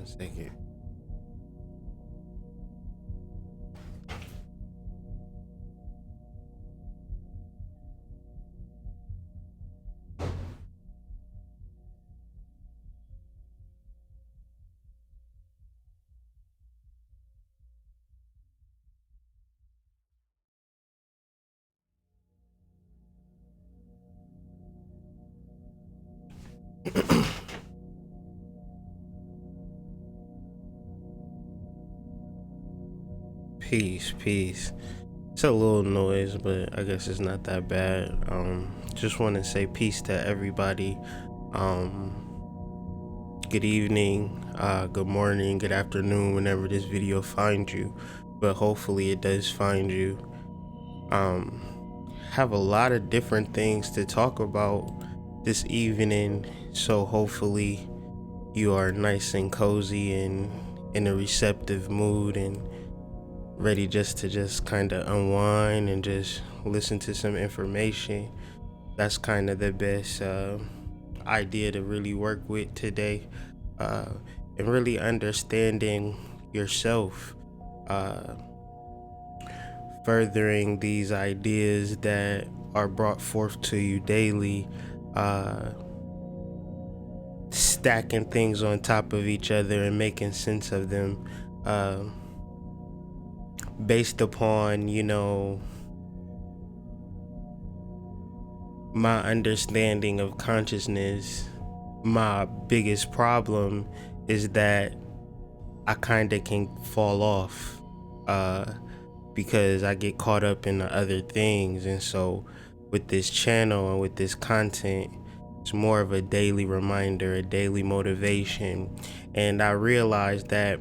second. Peace. It's a little noise, but I guess it's not that bad. Just want to say peace to everybody. Good evening, good morning, good afternoon, whenever this video finds you. But hopefully it does find you. Have a lot of different things to talk about this evening, so hopefully you are nice and cozy and in a receptive mood and ready just to kind of unwind and just listen to some information. That's kind of the best idea to really work with today, and really understanding yourself, furthering these ideas that are brought forth to you daily, stacking things on top of each other and making sense of them, based upon, my understanding of consciousness. My biggest problem is that I kind of can fall off, because I get caught up in the other things. And so with this channel and with this content, it's more of a daily reminder, a daily motivation. And I realized that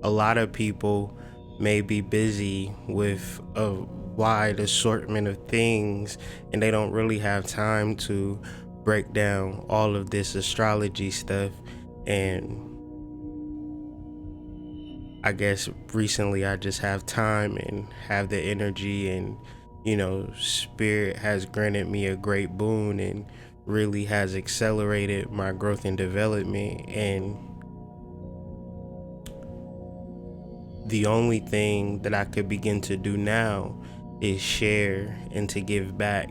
a lot of people may be busy with a wide assortment of things, and they don't really have time to break down all of this astrology stuff. And I guess recently I just have time and have the energy, and spirit has granted me a great boon and really has accelerated my growth and development. And the only thing that I could begin to do now is share and to give back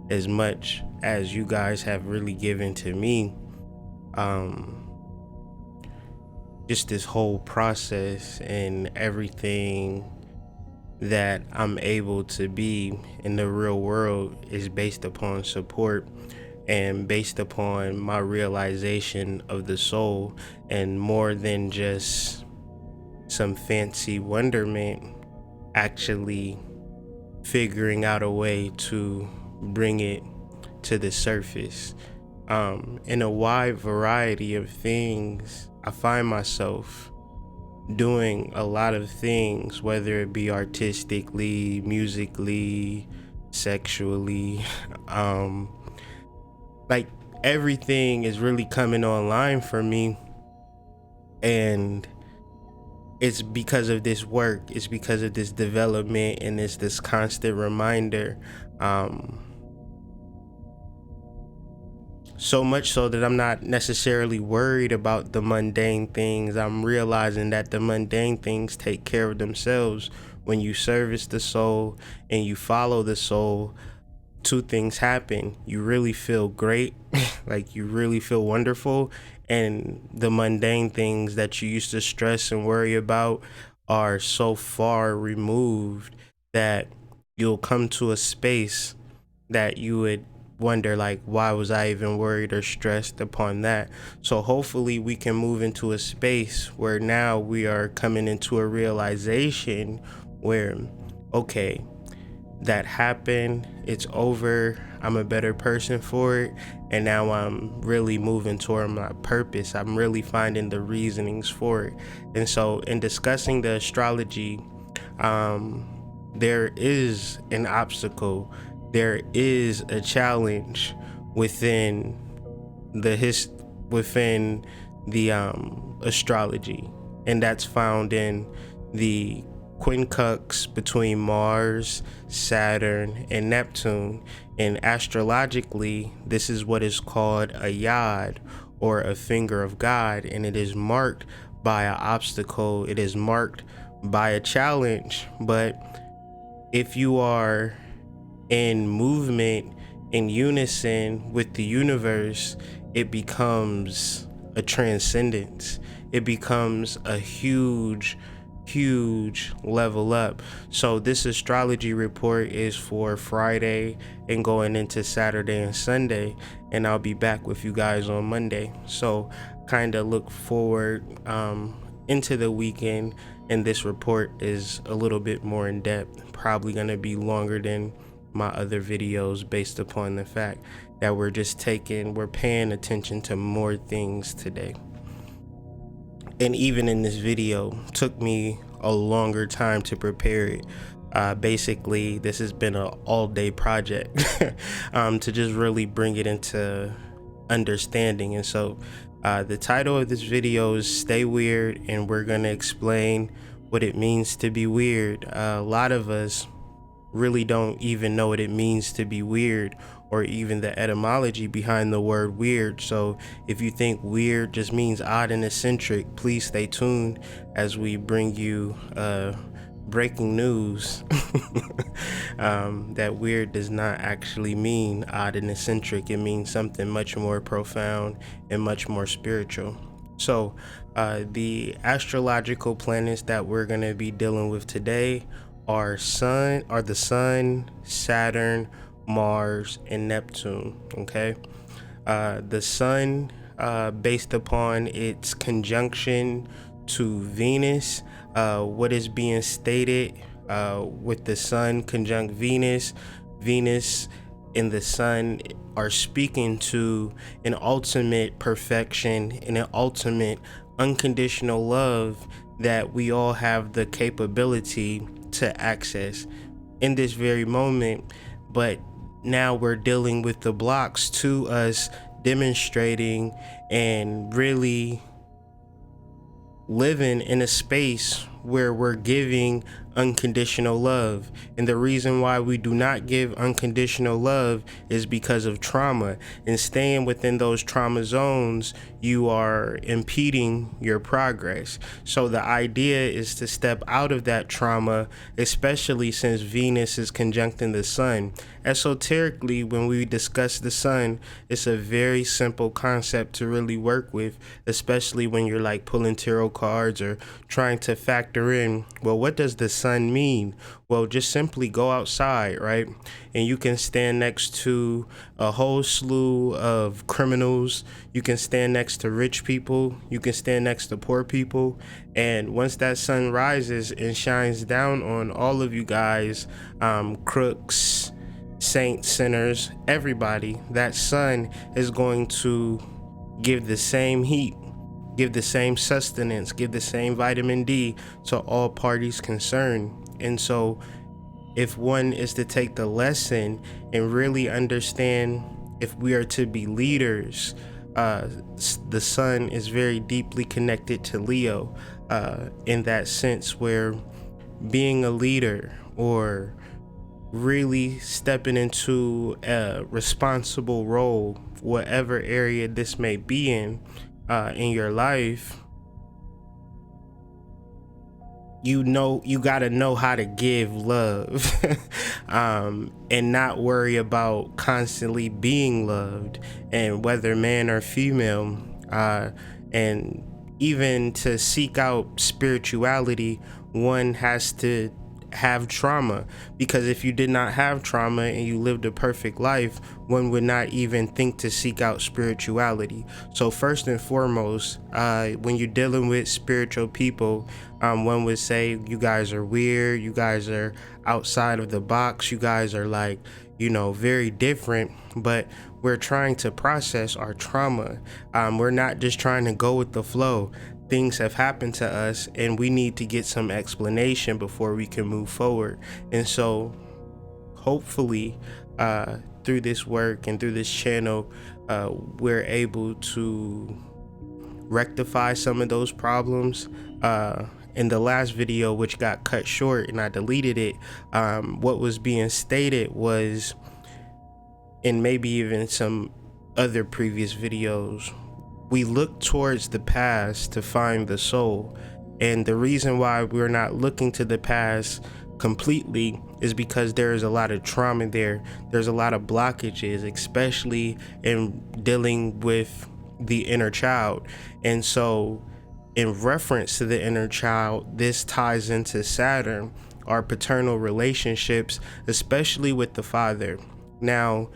as much as you guys have really given to me. Just this whole process and everything that I'm able to be in the real world is based upon support and based upon my realization of the soul, and more than just some fancy wonderment, actually figuring out a way to bring it to the surface. In a wide variety of things, I find myself doing a lot of things, whether it be artistically, musically, sexually. Like everything is really coming online for me, and it's because of this work, it's because of this development, and it's this constant reminder. So much so that I'm not necessarily worried about the mundane things. I'm realizing that the mundane things take care of themselves. When you service the soul and you follow the soul, two things happen. You really feel great, like you really feel wonderful, and the mundane things that you used to stress and worry about are so far removed that you'll come to a space that you would wonder, like, why was I even worried or stressed upon that? So hopefully we can move into a space where now we are coming into a realization where, okay, that happened, it's over, I'm a better person for it, and now I'm really moving toward my purpose. I'm really finding the reasonings for it. And so in discussing the astrology, there is an obstacle, there is a challenge within the astrology, and that's found in the QUINCUNX between Mars, Saturn, and Neptune. And astrologically, this is what is called a yod, or a finger of God, and it is marked by an obstacle. It is marked by a challenge. But if you are in movement, in unison with the universe, it becomes a transcendence. It becomes a huge level up. So this astrology report is for Friday and going into Saturday and Sunday, and I'll be back with you guys on Monday. So kind of look forward into the weekend, and this report is a little bit more in depth, probably going to be longer than my other videos, based upon the fact that we're paying attention to more things today. And even in this video, took me a longer time to prepare it. Basically, this has been an all-day project to just really bring it into understanding. And so the title of this video is Stay Weird, and we're going to explain what it means to be weird. A lot of us really don't even know what it means to be weird, or even the etymology behind the word weird. So if you think weird just means odd and eccentric, please stay tuned as we bring you breaking news that weird does not actually mean odd and eccentric. It means something much more profound and much more spiritual. So the astrological planets that we're going to be dealing with today are the Sun, Saturn, Mars, and Neptune. Okay, the Sun, based upon its conjunction to Venus, what is being stated with the Sun conjunct Venus and the Sun are speaking to an ultimate perfection and an ultimate unconditional love that we all have the capability to access in this very moment. But now we're dealing with the blocks to us demonstrating and really living in a space where we're giving unconditional love. And the reason why we do not give unconditional love is because of trauma. And staying within those trauma zones, you are impeding your progress. So the idea is to step out of that trauma, especially since Venus is conjuncting the Sun. Esoterically, when we discuss the Sun, it's a very simple concept to really work with, especially when you're like pulling tarot cards or trying to factor in, well, what does the Sun mean? Well, just simply go outside, right? And you can stand next to a whole slew of criminals. You can stand next to rich people. You can stand next to poor people. And once that sun rises and shines down on all of you guys, crooks, saints, sinners, everybody, that sun is going to give the same heat, give the same sustenance, give the same vitamin D to all parties concerned. And so if one is to take the lesson and really understand, if we are to be leaders, the sun is very deeply connected to Leo in that sense, where being a leader or really stepping into a responsible role, whatever area this may be in your life, you gotta know how to give love and not worry about constantly being loved, and whether man or female, and even to seek out spirituality, one has to have trauma, because if you did not have trauma and you lived a perfect life, one would not even think to seek out spirituality. So first and foremost, when you're dealing with spiritual people, one would say you guys are weird, you guys are outside of the box, you guys are like, very different. But we're trying to process our trauma. We're not just trying to go with the flow. Things have happened to us and we need to get some explanation before we can move forward. And so hopefully through this work and through this channel, we're able to rectify some of those problems. In the last video, which got cut short and I deleted it, what was being stated was, and maybe even some other previous videos, we look towards the past to find the soul. And the reason why we're not looking to the past completely is because there's a lot of trauma there. There's a lot of blockages, especially in dealing with the inner child. And so in reference to the inner child, this ties into Saturn, our paternal relationships, especially with the father. Now,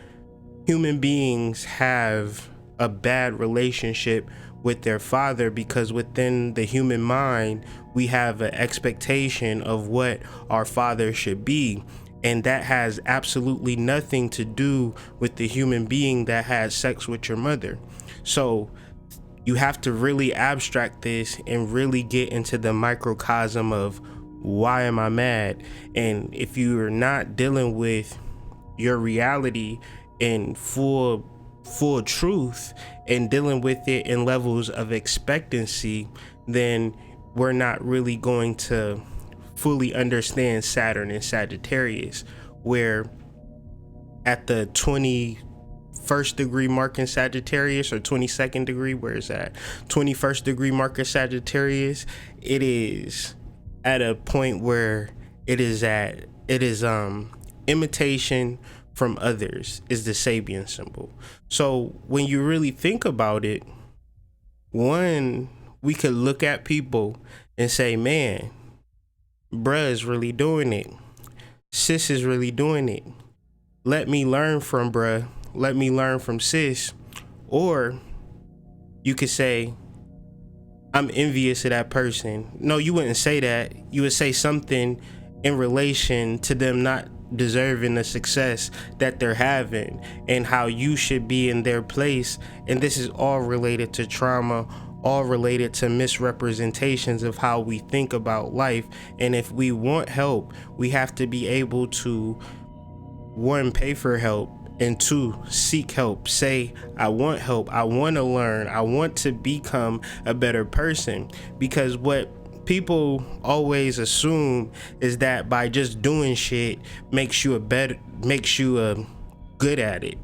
human beings have a bad relationship with their father because within the human mind, we have an expectation of what our father should be. And that has absolutely nothing to do with the human being that has sex with your mother. So you have to really abstract this and really get into the microcosm of why am I mad? And if you're not dealing with your reality in full truth and dealing with it in levels of expectancy, then we're not really going to fully understand Saturn and Sagittarius, where at the 21st degree mark in Sagittarius, or 22nd degree, where is that? 21st degree mark in Sagittarius, it is at a point where it is imitation from others is the Sabian symbol. So when you really think about it, one, we could look at people and say, man, bruh is really doing it. Sis is really doing it. Let me learn from bruh. Let me learn from sis. Or you could say, I'm envious of that person. No, you wouldn't say that. You would say something in relation to them not deserving the success that they're having and how you should be in their place. And this is all related to trauma, all related to misrepresentations of how we think about life. And if we want help, we have to be able to, one, pay for help, and two, seek help. Say, I want help, I want to learn, I want to become a better person. Because what people always assume is that by just doing shit makes you good at it.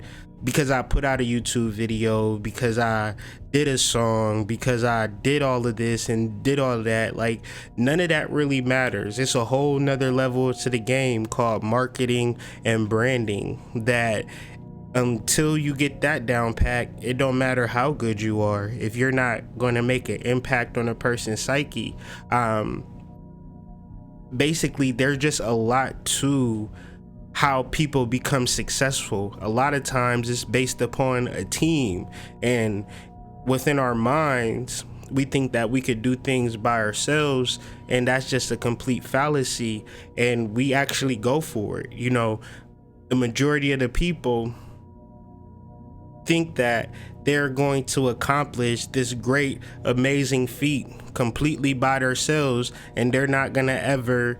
Because I put out a YouTube video, because I did a song, because I did all of this and did all of that, like none of that really matters. It's a whole nother level to the game called marketing and branding, that until you get that down packed, it don't matter how good you are. If you're not going to make an impact on a person's psyche, basically there's just a lot to how people become successful. A lot of times it's based upon a team, and within our minds we think that we could do things by ourselves, and that's just a complete fallacy. And we actually go for it. You know, the majority of the people think that they're going to accomplish this great, amazing feat completely by themselves, and they're not gonna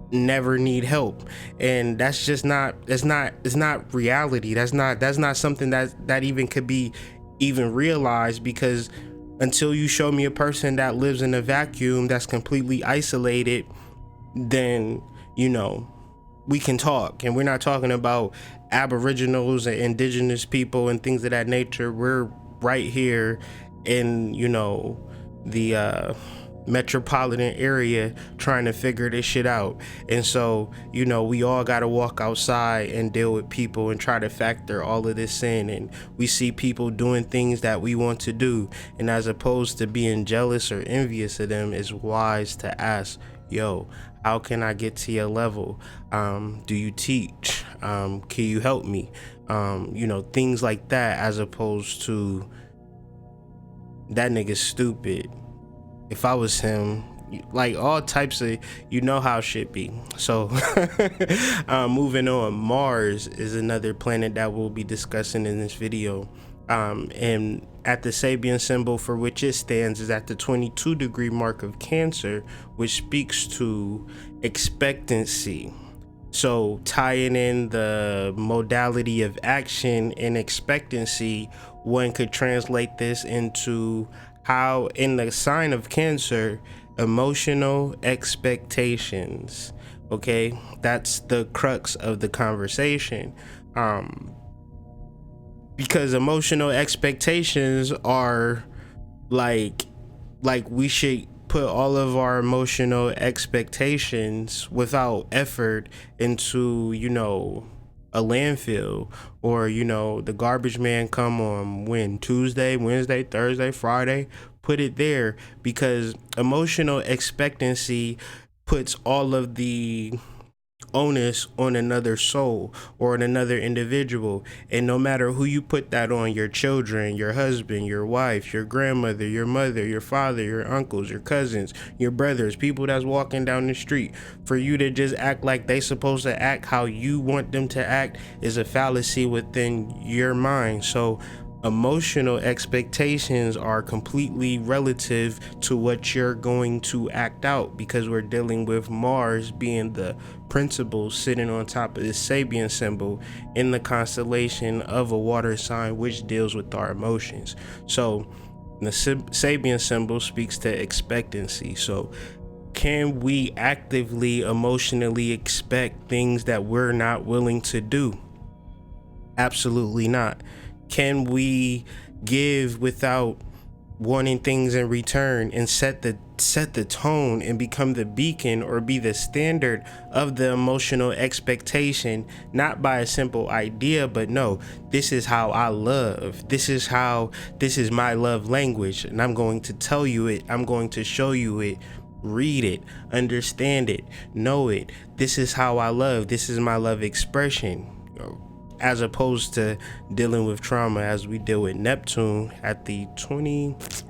never need help. And that's just not, it's not reality. That's not something that even could be even realized, because until you show me a person that lives in a vacuum, that's completely isolated, then, you know, we can talk. And we're not talking about aboriginals and indigenous people and things of that nature. We're right here in, you know, the metropolitan area trying to figure this shit out. And so, you know, we all got to walk outside and deal with people and try to factor all of this in. And we see people doing things that we want to do, and as opposed to being jealous or envious of them, it's wise to ask, yo, how can I get to your level? Do you teach? Can you help me? You know, things like that, as opposed to, that nigga's stupid. If I was him, like all types of, you know how shit be. So moving on, Mars is another planet that we'll be discussing in this video. And at the Sabian symbol for which it stands is at the 22 degree mark of Cancer, which speaks to expectancy. So tying in the modality of action and expectancy, one could translate this into how in the sign of Cancer, emotional expectations, okay, that's the crux of the conversation. Because emotional expectations are like we should put all of our emotional expectations without effort into, you know, a landfill, or, you know, the garbage man come on when Tuesday, Wednesday, Thursday, Friday, put it there, because emotional expectancy puts all of the onus on another soul or on another individual. And no matter who you put that on, your children, your husband, your wife, your grandmother, your mother, your father, your uncles, your cousins, your brothers, people that's walking down the street, for you to just act like they supposed to act how you want them to act is a fallacy within your mind. So emotional expectations are completely relative to what you're going to act out, because we're dealing with Mars being the principle sitting on top of this Sabian symbol in the constellation of a water sign, which deals with our emotions. So the Sabian symbol speaks to expectancy. So can we actively emotionally expect things that we're not willing to do? Absolutely not. Can we give without wanting things in return, and set the tone and become the beacon or be the standard of the emotional expectation, not by a simple idea, but no, this is how I love, this is my love language, and I'm going to tell you it, I'm going to show you it, read it, understand it, know it. This is how I love, this is my love expression, as opposed to dealing with trauma as we deal with Neptune at the 24th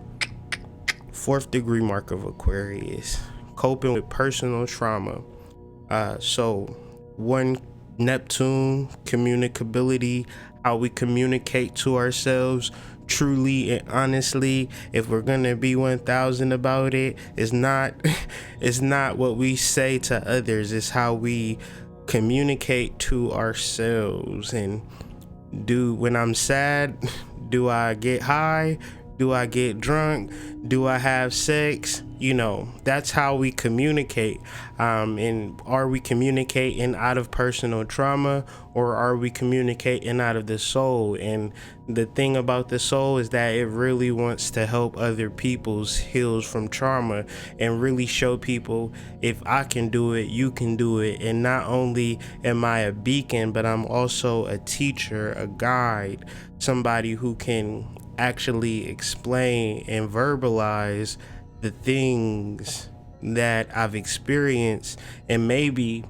degree mark of Aquarius, coping with personal trauma. So one, Neptune, communicability, how we communicate to ourselves truly and honestly. If we're gonna be 1000 about it, it's not what we say to others, it's how we communicate to ourselves. And when I'm sad, do I get high? Do I get drunk? Do I have sex? You know, that's how we communicate. And are we communicating out of personal trauma, or are we communicating out of the soul? And the thing about the soul is that it really wants to help other people's heals from trauma, and really show people, if I can do it, you can do it. And not only am I a beacon, but I'm also a teacher, a guide, somebody who can actually explain and verbalize the things that I've experienced, and maybe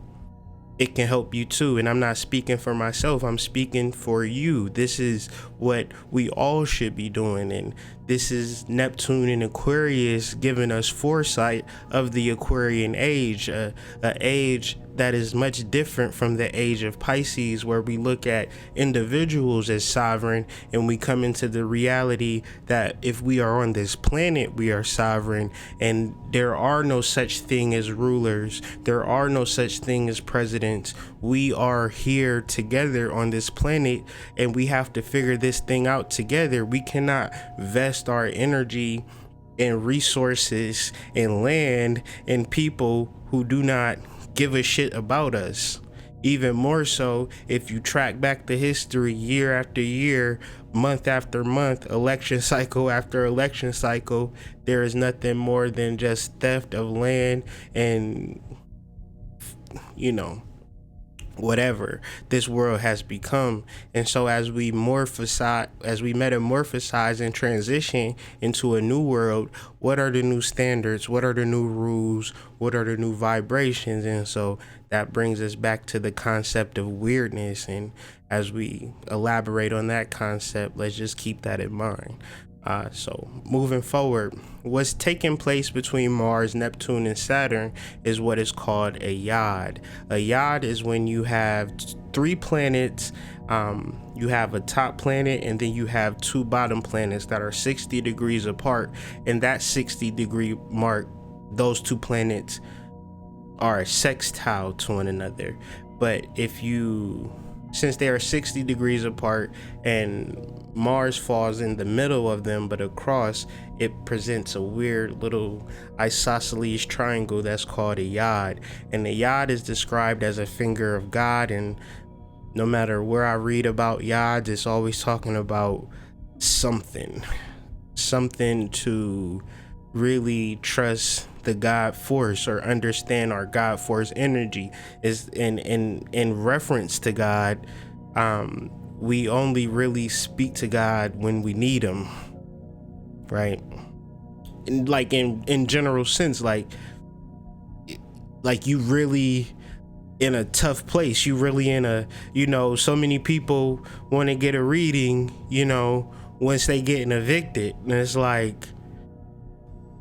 it can help you too. And I'm not speaking for myself, I'm speaking for you. This is what we all should be doing, and this is Neptune in Aquarius giving us foresight of the Aquarian age, a age that is much different from the age of Pisces, where we look at individuals as sovereign, and we come into the reality that if we are on this planet, we are sovereign, and there are no such thing as rulers, there are no such thing as presidents. We are here together on this planet, and we have to figure this thing out together. We cannot vest our energy and resources and land and people who do not give a shit about us. Even more so, if you track back the history year after year, month after month, election cycle after election cycle, there is nothing more than just theft of land and, you know, whatever this world has become. And so as we metamorphosize and transition into a new world, what are the new standards? What are the new rules? What are the new vibrations? And so that brings us back to the concept of weirdness. And as we elaborate on that concept, let's just keep that in mind. So moving forward, what's taking place between Mars, Neptune, and Saturn is what is called a yod. A yod is when you have 3 planets. You have a top planet, and then you have 2 bottom planets that are 60 degrees apart. And that 60 degree mark, those 2 planets are sextile to one another. But since they are 60 degrees apart and Mars falls in the middle of them but across, it presents a weird little isosceles triangle that's called a yod. And the yod is described as a finger of God, and no matter where I read about yods, it's always talking about something something to really trust the God force or understand our God force energy. Is in reference to God, we only really speak to God when we need him, right? Like in general sense, like you really in a tough place, you really in a, so many people want to get a reading, once they getting evicted, and it's like,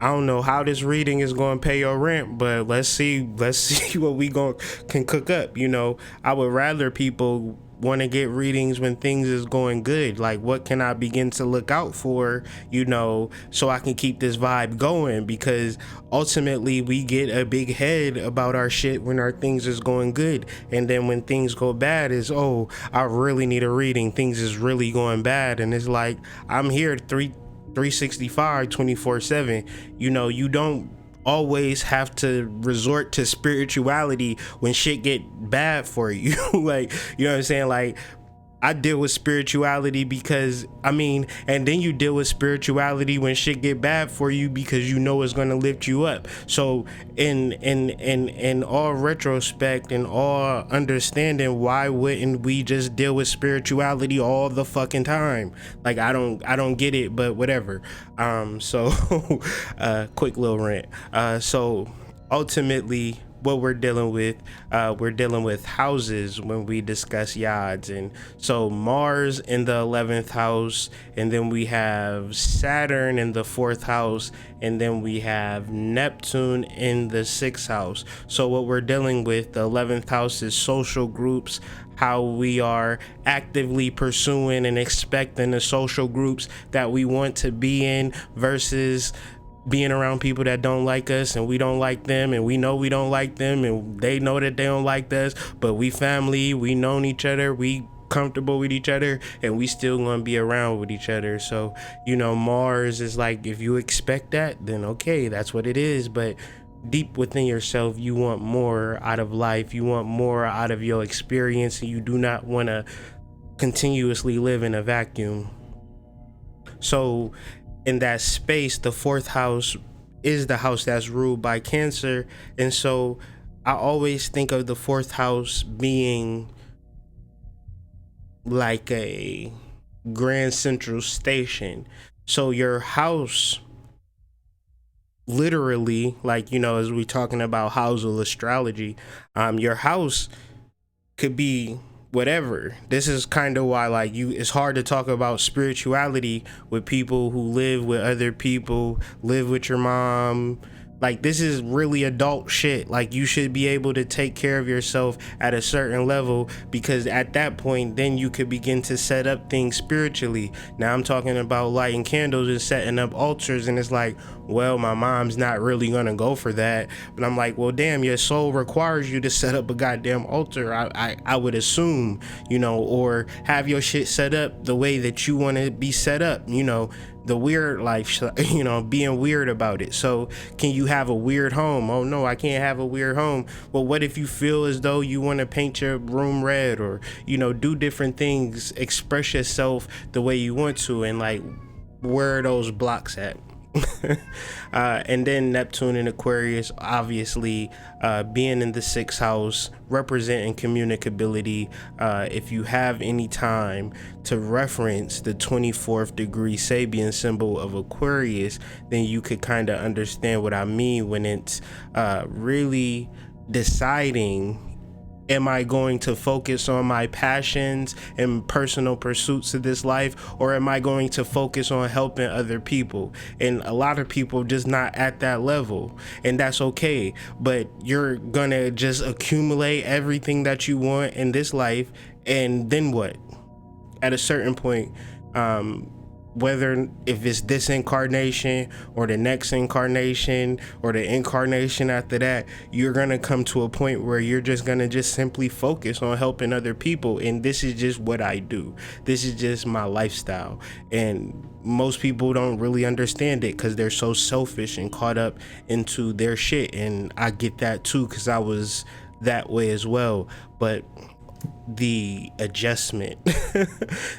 I don't know how this reading is going to pay your rent, but let's see what we can cook up. I would rather people want to get readings when things is going good. Like, what can I begin to look out for, so I can keep this vibe going? Because ultimately we get a big head about our shit when our things is going good, and then when things go bad is, oh, I really need a reading, things is really going bad. And it's like, I'm here 365 24/7. You don't always have to resort to spirituality when shit get bad for you. Like, you know what I'm saying? Like, I deal with spirituality because and then you deal with spirituality when shit get bad for you, because it's going to lift you up. So in all retrospect and all understanding, why wouldn't we just deal with spirituality all the fucking time? Like, I don't get it, but whatever. So quick little rant. So ultimately, what we're dealing with houses when we discuss yads. And so Mars in the 11th house, and then we have Saturn in the 4th house, and then we have Neptune in the 6th house. So what we're dealing with, the 11th house, is social groups, how we are actively pursuing and expecting the social groups that we want to be in, versus being around people that don't like us and we don't like them, and we know we don't like them and they know that they don't like us, but we family, we known each other, we comfortable with each other, and we still gonna be around with each other. So Mars is like, if you expect that, then okay, that's what it is. But deep within yourself, you want more out of life, you want more out of your experience, and you do not want to continuously live in a vacuum. So in that space, the 4th house is the house that's ruled by Cancer. And so I always think of the 4th house being like a grand central station. So your house, literally, like, as we talking about housal astrology, your house could be whatever. This is kind of why, like, it's hard to talk about spirituality with people who live with other people, live with your mom. Like, this is really adult shit. Like, you should be able to take care of yourself at a certain level, because at that point, then you could begin to set up things spiritually. Now I'm talking about lighting candles and setting up altars, and it's like, well, my mom's not really gonna go for that. But I'm like, well, damn, your soul requires you to set up a goddamn altar, I would assume, or have your shit set up the way that you want to be set up, the weird life, being weird about it. So can you have a weird home? Oh no, I can't have a weird home. Well, what if you feel as though you want to paint your room red, or do different things, express yourself the way you want to, and like, where are those blocks at? And then Neptune in Aquarius, obviously, being in the 6th house, representing communicability. If you have any time to reference the 24th degree Sabian symbol of Aquarius, then you could kind of understand what I mean when it's really deciding, am I going to focus on my passions and personal pursuits of this life, or am I going to focus on helping other people? And a lot of people just not at that level, and that's okay. But you're gonna just accumulate everything that you want in this life, and then what? At a certain point, whether if it's this incarnation or the next incarnation or the incarnation after that, you're gonna come to a point where you're just gonna just simply focus on helping other people. And this is just what I do. This is just my lifestyle. And most people don't really understand it because they're so selfish and caught up into their shit. And I get that too, because I was that way as well. But the adjustment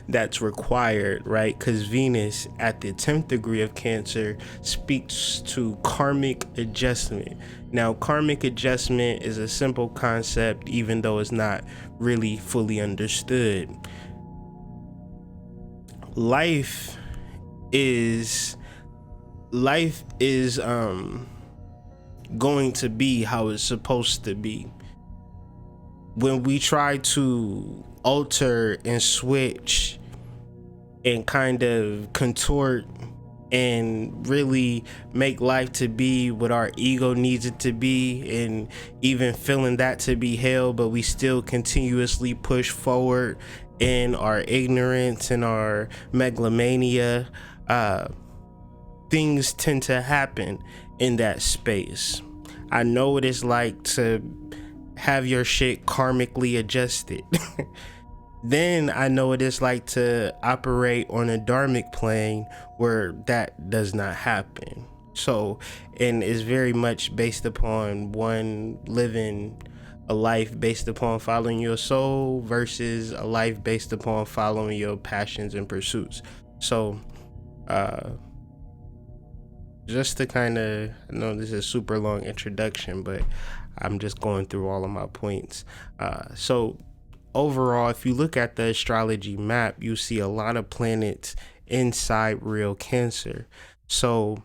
that's required, right? Because Venus at the 10th degree of Cancer speaks to karmic adjustment. Now, karmic adjustment is a simple concept, even though it's not really fully understood. Life is going to be how it's supposed to be. When we try to alter and switch and kind of contort and really make life to be what our ego needs it to be, and even feeling that to be hell, but we still continuously push forward in our ignorance and our megalomania, things tend to happen in that space. I know what it's like to have your shit karmically adjusted. Then I know what it's like to operate on a dharmic plane where that does not happen. So, and it's very much based upon one living a life based upon following your soul versus a life based upon following your passions and pursuits. So, just to kind of, I know this is a super long introduction, but I'm just going through all of my points. So overall, if you look at the astrology map, you see a lot of planets in SIDEREAL Cancer. So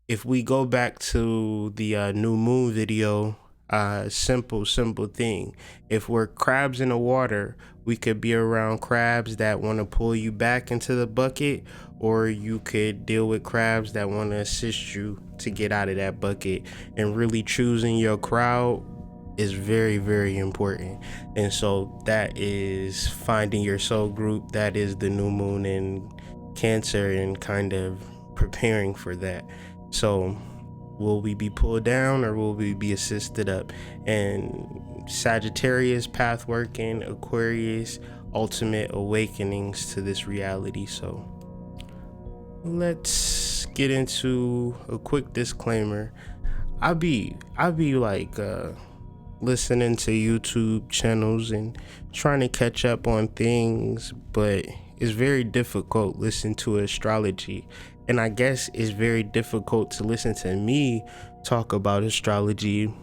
if we go back to the new moon video, simple thing. If we're crabs in the water, we could be around crabs that want to pull you back into the bucket, or you could deal with crabs that want to assist you to get out of that bucket. And really choosing your crowd is very, very important. And so that is finding your soul group. That is the new moon in Cancer, and kind of preparing for that. So will we be pulled down or will we be assisted up? And Sagittarius PathWorking, Aquarius, ultimate awakenings to this reality. So let's get into a quick disclaimer. I'll be like listening to YouTube channels and trying to catch up on things, but it's very difficult listening to astrology. And I guess it's very difficult to listen to me talk about astrology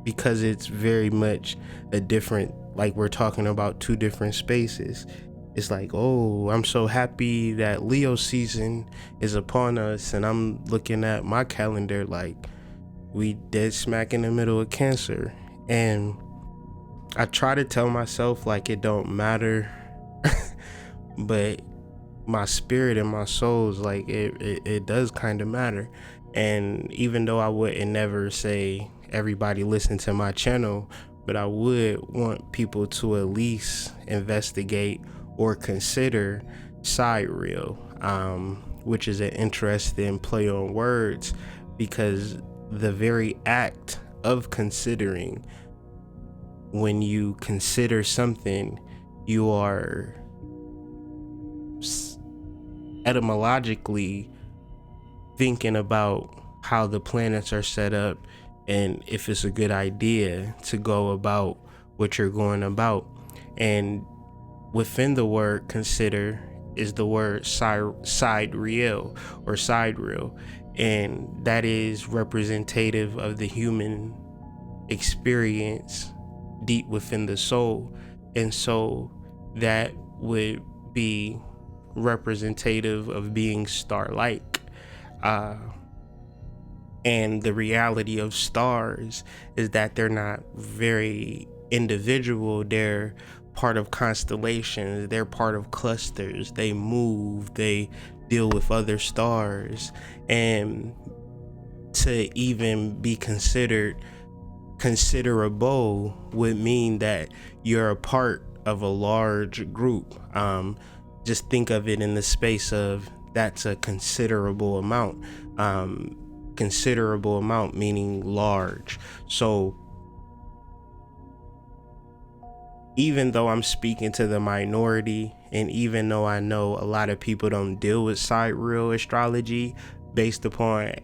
because it's very much a different, like we're talking about two different spaces. It's like, oh, I'm so happy that Leo season is upon us, and I'm looking at my calendar like we dead smack in the middle of Cancer. And I try to tell myself like it don't matter, but my spirit and my soul is like it does kind of matter. And even though I wouldn't never say everybody listen to my channel, but I would want people to at least investigate or consider SIDEREAL, which is an interesting play on words, because the very act of considering, when you consider something, you are etymologically thinking about how the planets are set up and if it's a good idea to go about what you're going about. And within the word consider is the word SIDEREAL or SIDEREAL, and that is representative of the human experience deep within the soul. And so that would be representative of being star-like. And the reality of stars is that they're not very individual. They're part of constellations, they're part of clusters, they move, they deal with other stars. And to even be considerable would mean that you're a part of a large group. Just think of it in the space of that's a considerable amount. Considerable amount meaning large. So even though I'm speaking to the minority, and even though I know a lot of people don't deal with SIDEREAL astrology based upon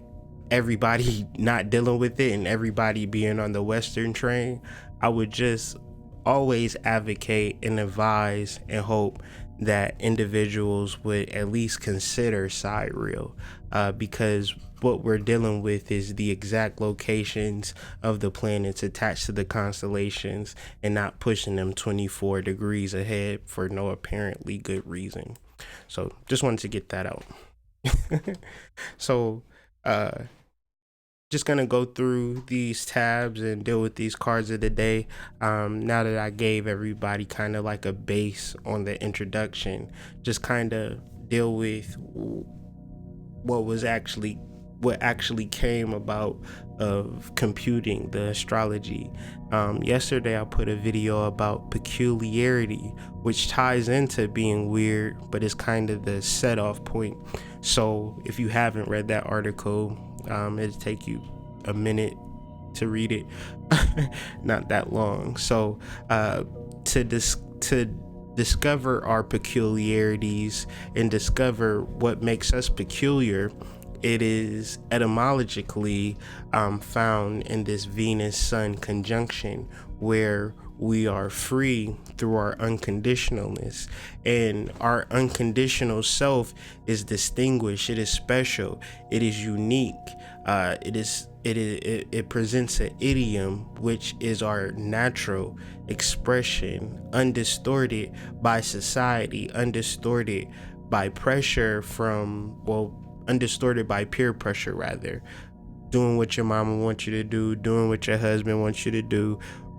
everybody not dealing with it and everybody being on the Western train, I would just always advocate and advise and hope that individuals would at least consider SIDEREAL, because what we're dealing with is the exact locations of the planets attached to the constellations and not pushing them 24 degrees ahead for no apparently good reason. So just wanted to get that out. So just gonna go through these tabs and deal with these cards of the day. Now that I gave everybody kind of like a base on the introduction, just kind of deal with what actually came about of computing the astrology. Yesterday I put a video about peculiarity, which ties into being weird, but is kind of the set off point. So if you haven't read that article, it'll take you a minute to read it. Not that long. So to discover our peculiarities and discover what makes us peculiar, it is etymologically found in this Venus-Sun conjunction, where we are free through our unconditionalness, and our unconditional self is distinguished, it is special, it is unique, it presents an idiom, which is our natural expression, undistorted by society, undistorted by pressure undistorted by peer pressure, rather. Doing what your mama wants you to do, doing what your husband wants you to do.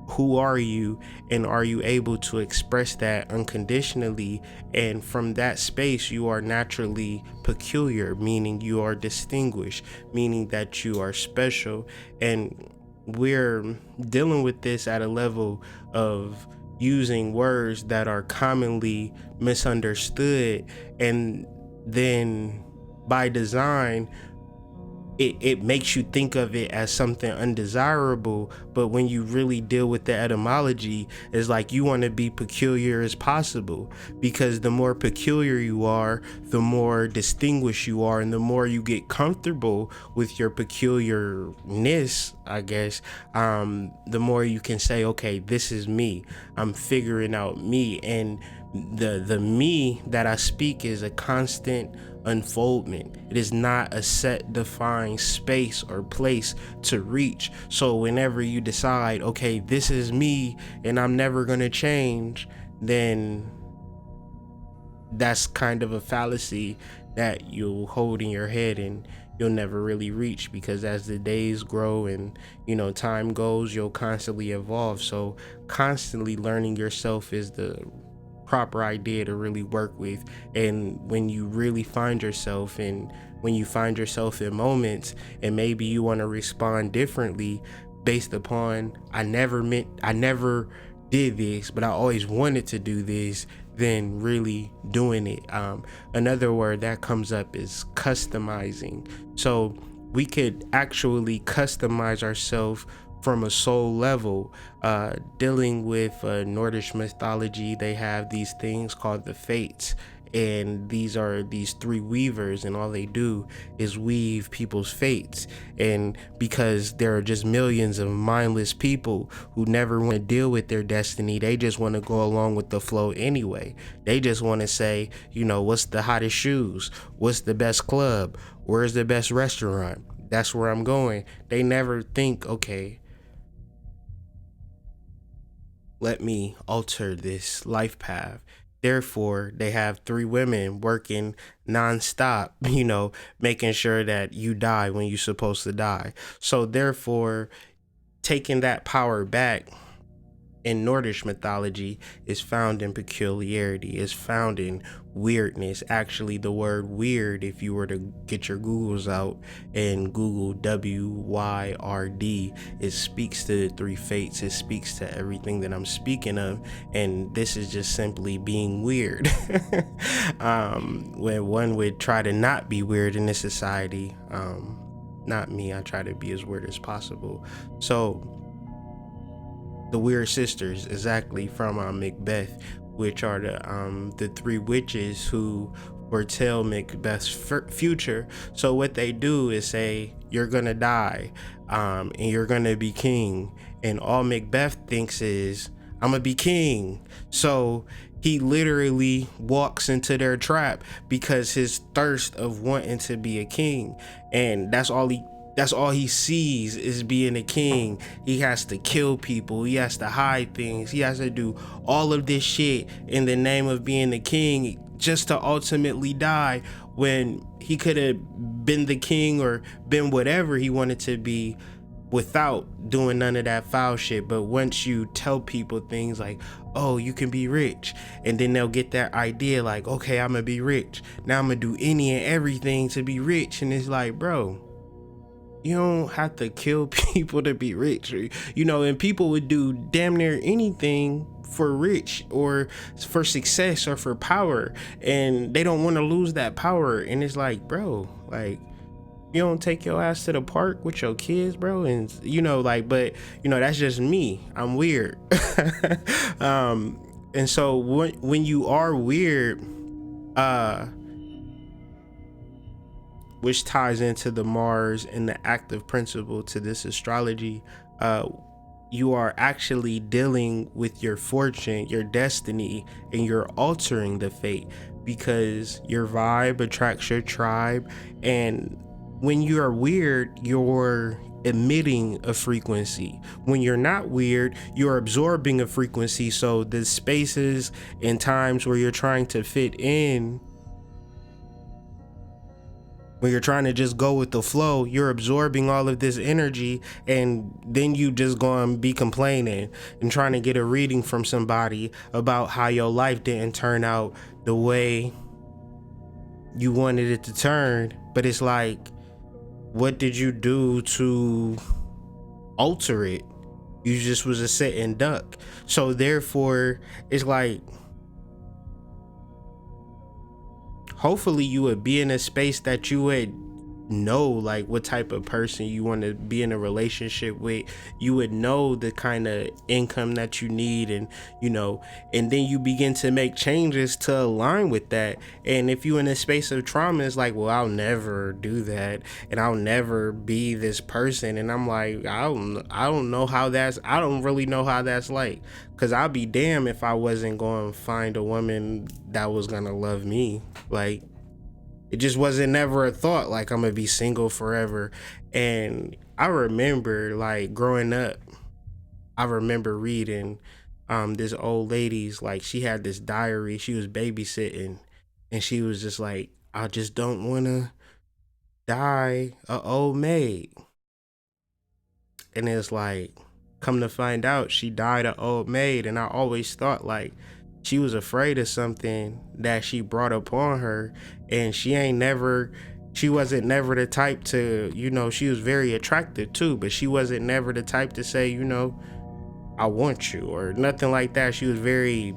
Who are you, and are you able to express that unconditionally? And from that space, you are naturally peculiar, meaning you are distinguished, meaning that you are special. And we're dealing with this at a level of using words that are commonly misunderstood, and then by design it makes you think of it as something undesirable. But when you really deal with the etymology, it's like you want to be peculiar as possible, because the more peculiar you are, the more distinguished you are, and the more you get comfortable with your peculiarness, I guess, the more you can say, okay, this is me, I'm figuring out me. And the me that I speak is a constant unfoldment. It is not a set defined space or place to reach. So whenever you decide, okay, this is me and I'm never gonna change, then that's kind of a fallacy that you'll hold in your head and you'll never really reach, because as the days grow and time goes, you'll constantly evolve. So constantly learning yourself is the proper idea to really work with. And when you really find yourself, and when you find yourself in moments and maybe you want to respond differently based upon I never did this, but I always wanted to do this, then really doing it. Another word that comes up is customizing. So we could actually customize ourselves from a soul level. Dealing with Nordic mythology, they have these things called the fates, and these are these three weavers, and all they do is weave people's fates. And because there are just millions of mindless people who never want to deal with their destiny, they just want to go along with the flow anyway. They just want to say, what's the hottest shoes, what's the best club, where's the best restaurant, that's where I'm going. They never think, okay, let me alter this life path. Therefore, they have three women working nonstop, making sure that you die when you're supposed to die. So therefore, taking that power back in Nordic mythology is found in peculiarity, is found in weirdness. Actually, the word weird, if you were to get your Googles out and Google WYRD, it speaks to the three fates, it speaks to everything that I'm speaking of. And this is just simply being weird. When one would try to not be weird in this society, not me, I try to be as weird as possible. So the Weird Sisters, exactly, from Macbeth, which are the three witches who foretell Macbeth's future. So what they do is say, you're gonna die, and you're gonna be king. And all Macbeth thinks is, I'm gonna be king. So he literally walks into their trap because his thirst of wanting to be a king, and that's all he sees is being a king. He has to kill people, he has to hide things, he has to do all of this shit in the name of being the king, just to ultimately die, when he could have been the king or been whatever he wanted to be without doing none of that foul shit. But once you tell people things like, oh, you can be rich, and then they'll get that idea like, okay, I'm gonna be rich, now I'm gonna do any and everything to be rich. And it's like, bro, you don't have to kill people to be rich, or, and people would do damn near anything for rich or for success or for power, and they don't want to lose that power. And it's like, bro, like, you don't take your ass to the park with your kids, bro, and but that's just me, I'm weird. And so when you are weird, which ties into the Mars and the active principle to this astrology, you are actually dealing with your fortune, your destiny, and you're altering the fate, because your vibe attracts your tribe. And when you are weird, you're emitting a frequency. When you're not weird, you're absorbing a frequency. So the spaces and times where you're trying to fit in, when you're trying to just go with the flow, you're absorbing all of this energy, and then you just gonna be complaining and trying to get a reading from somebody about how your life didn't turn out the way you wanted it to turn. But it's like, what did you do to alter it? You just was a sitting duck. So therefore, it's like, hopefully you would be in a space that you would know like what type of person you want to be in a relationship with. You would know the kind of income that you need, and and then you begin to make changes to align with that. And if you in a space of trauma, it's like, well, I'll never do that, and I'll never be this person. And I'm like, I don't really know how that's like, because I'll be damned if I wasn't going to find a woman that was gonna love me. Like, it just wasn't never a thought like I'm gonna be single forever. And I remember, like, growing up, I remember reading this old lady's, like, she had this diary, she was babysitting, and she was just like, I just don't want to die a old maid. And it's like, come to find out, she died an old maid. And I always thought like she was afraid of something that she brought upon her, and she wasn't never the type to, she was very attractive too, but she wasn't never the type to say, I want you, or nothing like that. She was very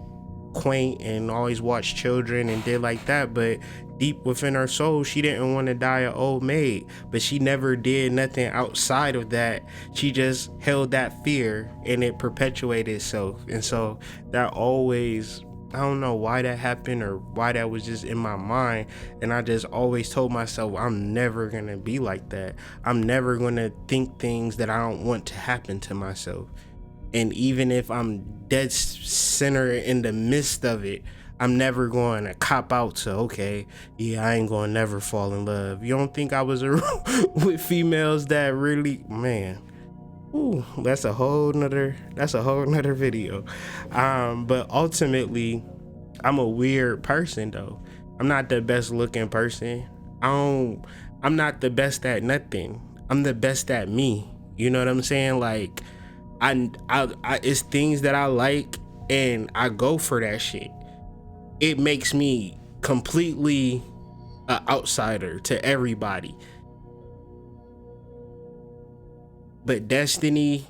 quaint and always watched children and did like that, but deep within her soul, she didn't want to die an old maid. But she never did nothing outside of that. She just held that fear, and it perpetuated itself. And so that always, I don't know why that happened or why that was just in my mind. And I just always told myself, I'm never gonna be like that. I'm never gonna think things that I don't want to happen to myself. And even if I'm dead center in the midst of it, I'm never going to cop out to, okay, yeah, I ain't going to never fall in love. You don't think I was with females that really, man, ooh, that's a whole nother video. But ultimately, I'm a weird person though. I'm not the best looking person. I'm not the best at nothing. I'm the best at me. You know what I'm saying? Like, I it's things that I like, and I go for that shit. It makes me completely an outsider to everybody. But destiny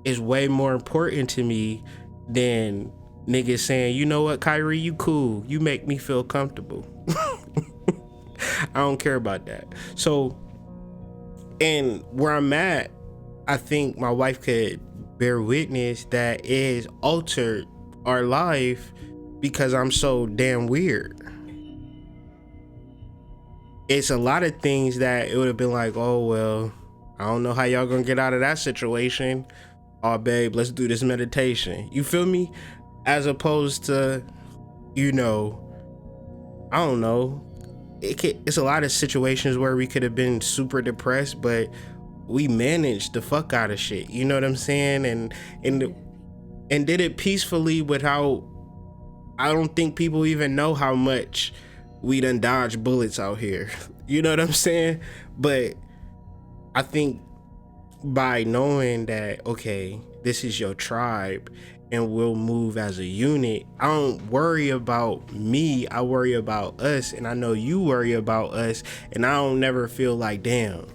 is way more important to me than niggas saying, you know what, Kyrie, you cool, you make me feel comfortable. I don't care about that. So, and where I'm at, I think my wife could bear witness that it has altered our life because I'm so damn weird. it's a lot of things that it would have been like, oh well, I don't know how y'all gonna get out of that situation. Oh babe, let's do this meditation. You feel me? As opposed to, you know, I don't know. It's a lot of situations where we could have been super depressed, but we managed the fuck out of shit. You know what I'm saying? And did it peacefully without. I don't think people even know how much we done dodged bullets out here. You know what I'm saying? But I think by knowing that, okay, this is your tribe and we'll move as a unit, I don't worry about me, I worry about us, and I know you worry about us, and I don't never feel like, damn,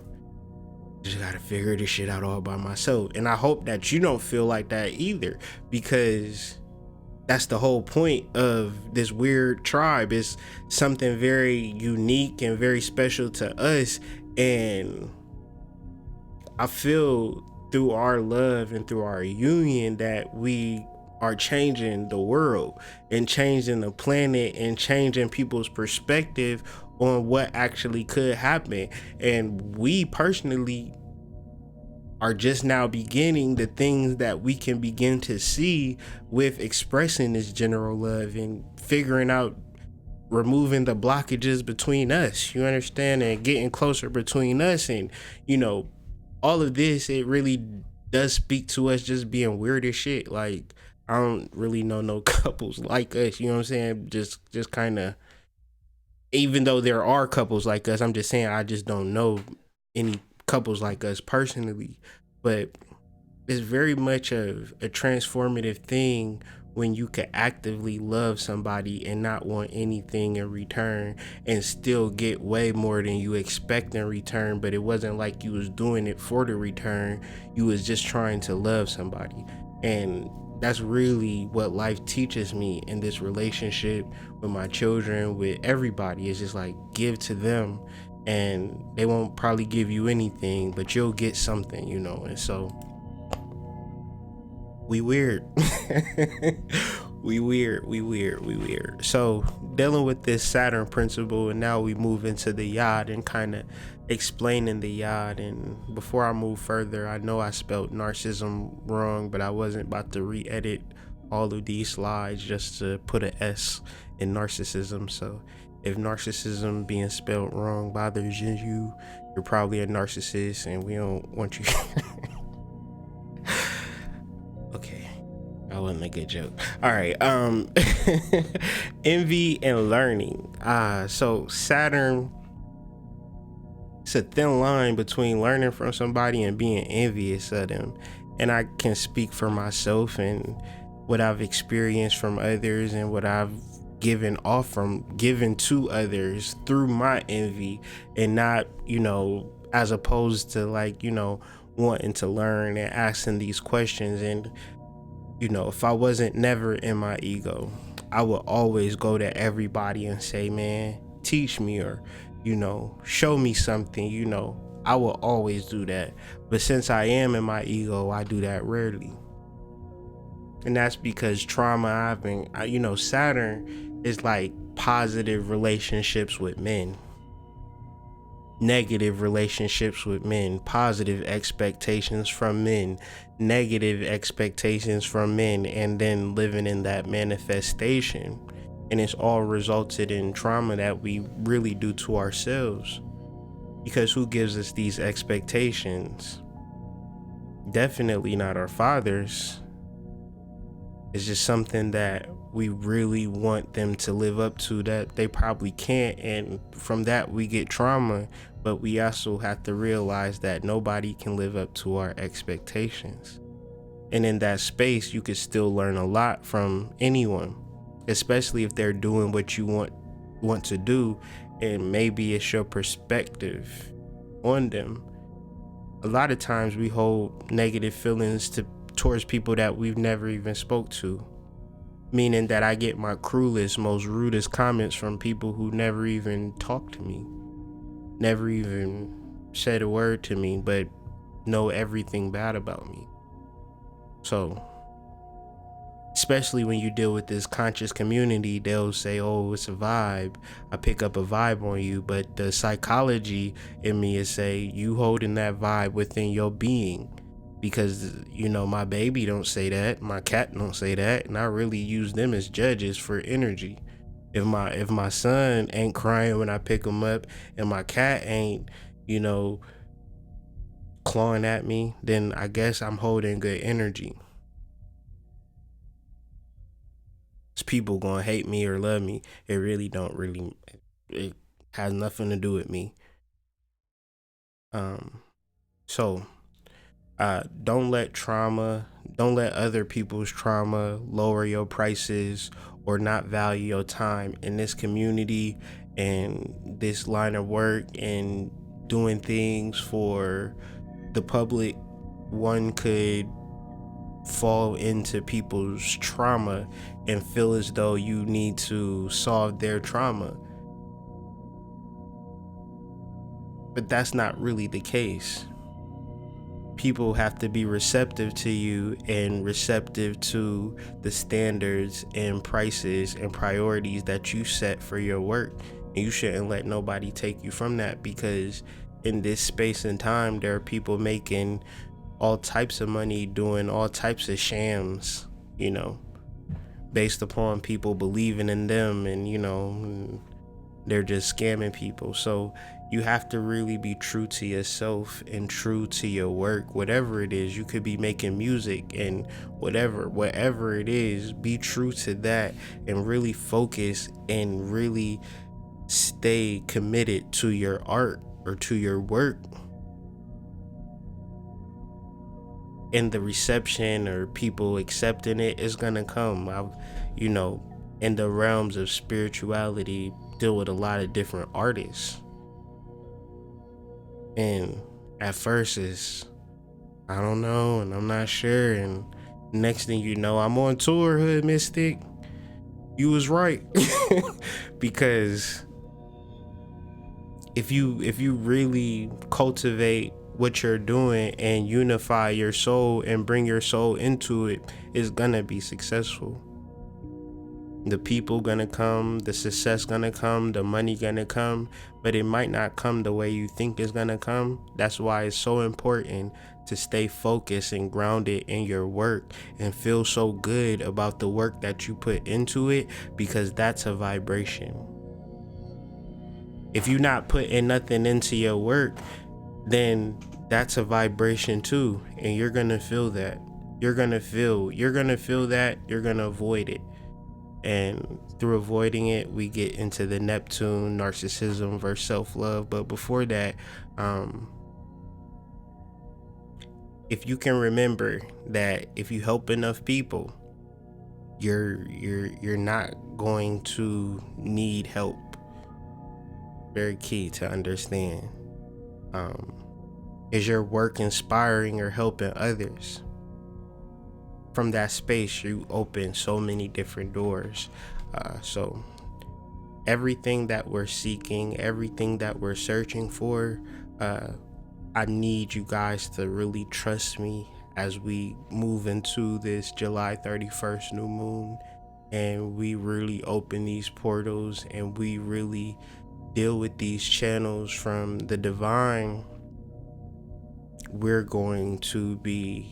just gotta figure this shit out all by myself. And I hope that you don't feel like that either, because that's the whole point of this weird tribe. Is something very unique and very special to us, and I feel through our love and through our union that we are changing the world and changing the planet and changing people's perspective on what actually could happen. And we personally are just now beginning the things that we can begin to see with expressing this general love and figuring out, removing the blockages between us, you understand, and getting closer between us. And you know, all of this, it really does speak to us just being weird as shit. Like, I don't really know no couples like us, you know what I'm saying? Just kind of, even though there are couples like us, I'm just saying I just don't know any couples like us personally. But it's very much of a transformative thing when you can actively love somebody and not want anything in return, and still get way more than you expect in return. But it wasn't like you was doing it for the return, you was just trying to love somebody. And that's really what life teaches me in this relationship with my children, with everybody. It's just like, give to them and they won't probably give you anything, but you'll get something, you know. And so we weird. we weird. So dealing with this Saturn principle, and now we move into the yod and kind of explaining the yod. And before I move further, I know I spelled narcissism wrong, but I wasn't about to re-edit all of these slides just to put an S in narcissism. So if narcissism being spelled wrong bothers you, you're probably a narcissist, and we don't want you. Okay, that wasn't a good joke. All right. Envy and learning. So Saturn, it's a thin line between learning from somebody and being envious of them. And I can speak for myself and what I've experienced from others and what I've given to others through my envy, and not, you know, as opposed to like, you know, wanting to learn and asking these questions. And you know, if I wasn't never in my ego, I would always go to everybody and say, man, teach me, or, you know, show me something, you know. I will always do that. But since I am in my ego, I do that rarely. And that's because trauma, you know, Saturn is like positive relationships with men, negative relationships with men, positive expectations from men, negative expectations from men, and then living in that manifestation. And it's all resulted in trauma that we really do to ourselves. Because who gives us these expectations? Definitely not our fathers. It's just something that we really want them to live up to that they probably can't, and from that we get trauma. But we also have to realize that nobody can live up to our expectations. And in that space, you could still learn a lot from anyone, especially if they're doing what you want to do, and maybe it's your perspective on them. A lot of times we hold negative feelings towards people that we've never even spoke to, meaning that I get my cruelest, most rudest comments from people who never even talked to me, never even said a word to me, but know everything bad about me. So especially when you deal with this conscious community, they'll say, oh, it's a vibe. I pick up a vibe on you. But the psychology in me is say you holding that vibe within your being. Because, you know, my baby don't say that, my cat don't say that, and I really use them as judges for energy. If my son ain't crying when I pick him up, and my cat ain't, you know, clawing at me, then I guess I'm holding good energy. People gonna hate me or love me, it really don't really, it has nothing to do with me. So don't let other people's trauma lower your prices or not value your time in this community and this line of work and doing things for the public. One could fall into people's trauma and feel as though you need to solve their trauma. But that's not really the case. People have to be receptive to you and receptive to the standards and prices and priorities that you set for your work. And you shouldn't let nobody take you from that, because in this space and time, there are people making all types of money doing all types of shams, you know, based upon people believing in them, and, you know, they're just scamming people. So you have to really be true to yourself and true to your work, whatever it is. You could be making music and whatever it is, be true to that and really focus and really stay committed to your art or to your work. And the reception or people accepting it is gonna come. You know, in the realms of spirituality, deal with a lot of different artists. And at first it's, I don't know, and I'm not sure. And next thing you know, I'm on tour, Hood Mystic. You was right. Because if you really cultivate what you're doing and unify your soul and bring your soul into it, it's gonna be successful. The people gonna come, the success gonna come, the money gonna come, but it might not come the way you think it's gonna come. That's why it's so important to stay focused and grounded in your work and feel so good about the work that you put into it, because that's a vibration. If you're not putting nothing into your work, then that's a vibration too, and you're gonna feel that. You're gonna feel that, you're gonna avoid it. And through avoiding it, we get into the Neptune, narcissism versus self-love. But before that, if you can remember that if you help enough people, you're not going to need help. Very key to understand. Is your work inspiring or helping others? From that space, you open so many different doors. So everything that we're seeking, everything that we're searching for, I need you guys to really trust me as we move into this July 31st new moon, and we really open these portals and we really deal with these channels from the divine. We're going to be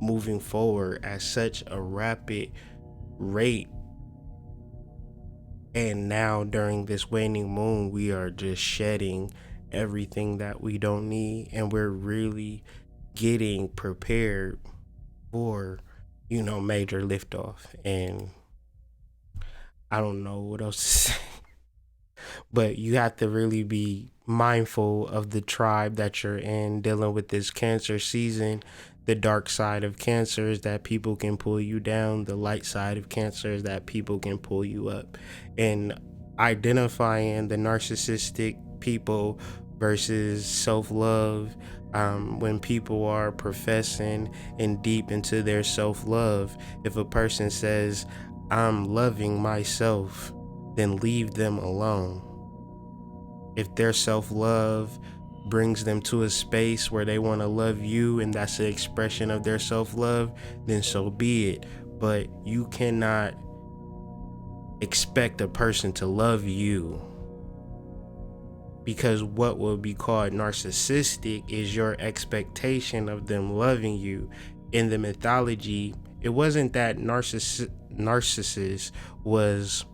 moving forward at such a rapid rate. And now during this waning moon, we are just shedding everything that we don't need, and we're really getting prepared for, you know, major liftoff. And I don't know what else to say. But you have to really be mindful of the tribe that you're in, dealing with this Cancer season. The dark side of Cancer is that people can pull you down. The light side of Cancer is that people can pull you up. And identifying the narcissistic people versus self-love, when people are professing and deep into their self-love, if a person says, I'm loving myself, then leave them alone. If their self-love brings them to a space where they want to love you and that's the expression of their self-love, then so be it. but you cannot expect a person to love you, because what will be called narcissistic is your expectation of them loving you. In the mythology, it wasn't that Narcissus was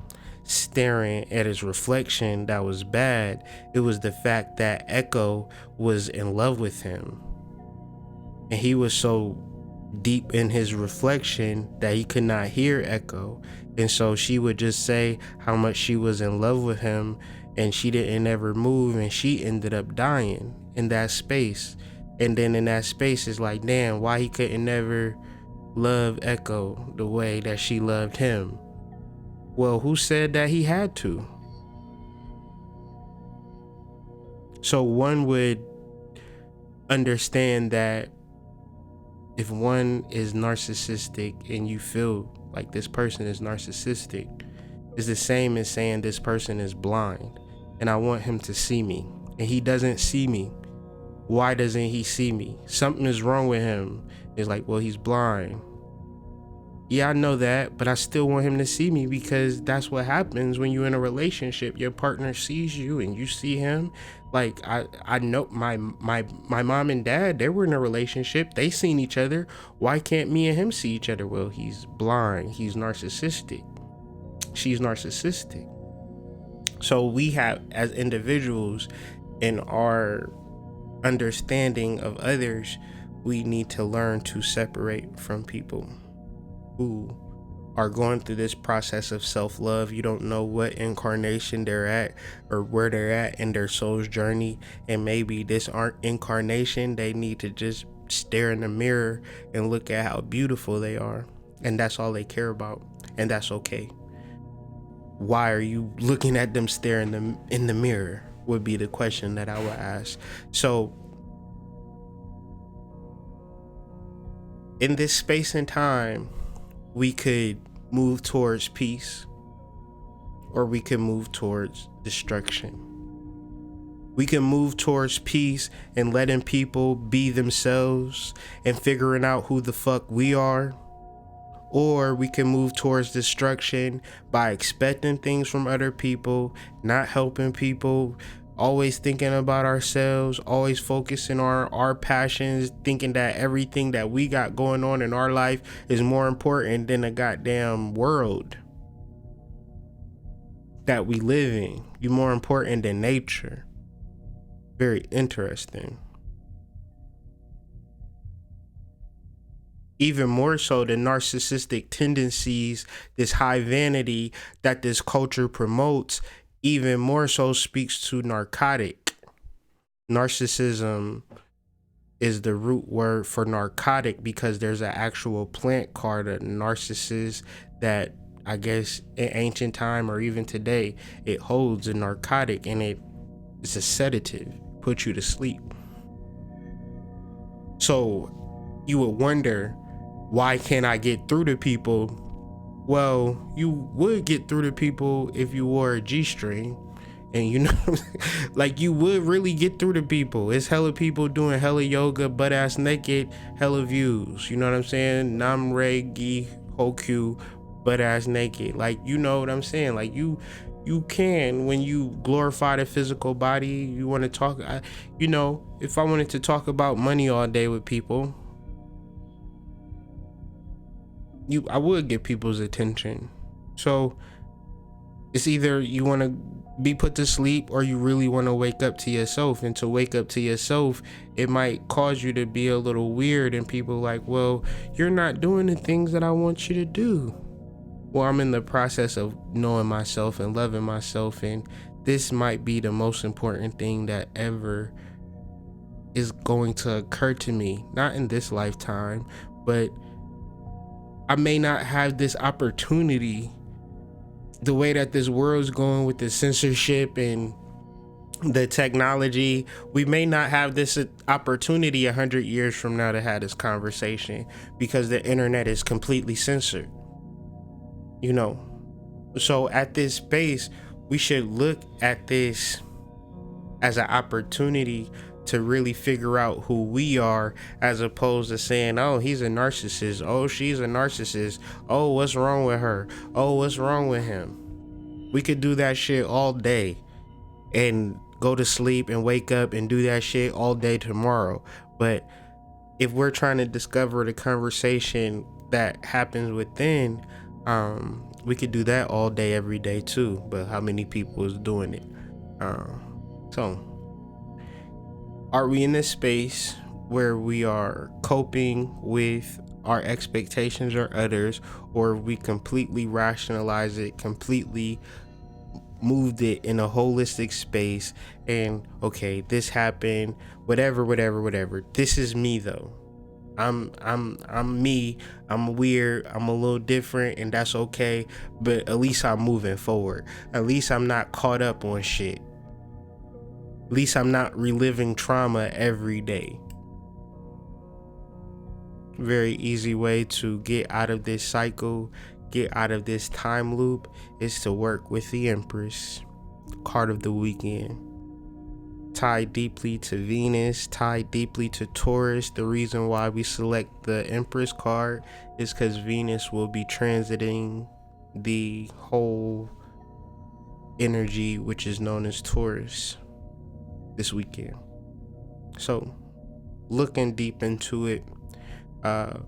staring at his reflection that was bad. It was the fact that Echo was in love with him, and he was so deep in his reflection that he could not hear Echo. And so she would just say how much she was in love with him, and she didn't ever move, and she ended up dying in that space. And then in that space, it's like, damn, why he couldn't never love Echo the way that she loved him? Well, who said that he had to? So one would understand that if one is narcissistic and you feel like this person is narcissistic, it's the same as saying this person is blind and I want him to see me, and he doesn't see me. Why doesn't he see me? Something is wrong with him. It's like, well, he's blind. Yeah, I know that, but I still want him to see me, because that's what happens when you're in a relationship. Your partner sees you and you see him. Like I know my mom and dad, they were in a relationship. They seen each other. Why can't me and him see each other? Well, he's blind. He's narcissistic. She's narcissistic. So we have, as individuals, in our understanding of others, we need to learn to separate from people who are going through this process of self-love. You don't know what incarnation they're at or where they're at in their soul's journey, and maybe this incarnation they need to just stare in the mirror and look at how beautiful they are, and that's all they care about, and that's okay. Why are you looking at them staring in the mirror would be the question that I would ask. So in this space and time, we could move towards peace, or we can move towards destruction. We can move towards peace and letting people be themselves and figuring out who the fuck we are, or we can move towards destruction by expecting things from other people, not helping people, always thinking about ourselves, always focusing on our passions, thinking that everything that we got going on in our life is more important than the goddamn world that we live in. You're more important than nature. Very interesting. Even more so, the narcissistic tendencies, this high vanity that this culture promotes, even more so speaks to narcotic. Narcissism is the root word for narcotic, because there's an actual plant called a narcissus that, I guess in ancient time or even today, it holds a narcotic, and it's a sedative, puts you to sleep. So you would wonder, why can't I get through to people? Well, you would get through to people if you wore a G-string, and you know, like, you would really get through to people. It's hella people doing hella yoga, butt ass naked, hella views. You know what I'm saying? Nam Re Gi Hokyu, butt ass naked. Like, you know what I'm saying? Like, you can, when you glorify the physical body, you want to talk. You know, if I wanted to talk about money all day with people, I would get people's attention. So it's either you want to be put to sleep, or you really want to wake up to yourself. And to wake up to yourself, it might cause you to be a little weird, and people like, well, you're not doing the things that I want you to do. Well, I'm in the process of knowing myself and loving myself, and this might be the most important thing that ever is going to occur to me. Not in this lifetime, but I may not have this opportunity. The way that this world's going with the censorship and the technology, we may not have this opportunity 100 years from now to have this conversation, because the internet is completely censored, you know. So at this space, we should look at this as an opportunity to really figure out who we are, as opposed to saying, oh, he's a narcissist, oh, she's a narcissist, oh, what's wrong with her, oh, what's wrong with him. We could do that shit all day and go to sleep and wake up and do that shit all day tomorrow. But if we're trying to discover the conversation that happens within, we could do that all day, every day too. But how many people is doing it? So are we in this space where we are coping with our expectations or others, or we completely rationalize it, completely moved it in a holistic space, and okay, this happened, whatever, this is me though. I'm me, I'm weird, I'm a little different, and that's okay, but at least I'm moving forward. At least I'm not caught up on shit. At least I'm not reliving trauma every day. Very easy way to get out of this cycle, get out of this time loop, is to work with the Empress, card of the weekend. Tied deeply to Venus, tied deeply to Taurus. The reason why we select the Empress card is because Venus will be transiting the whole energy, which is known as Taurus, this weekend. So looking deep into it, and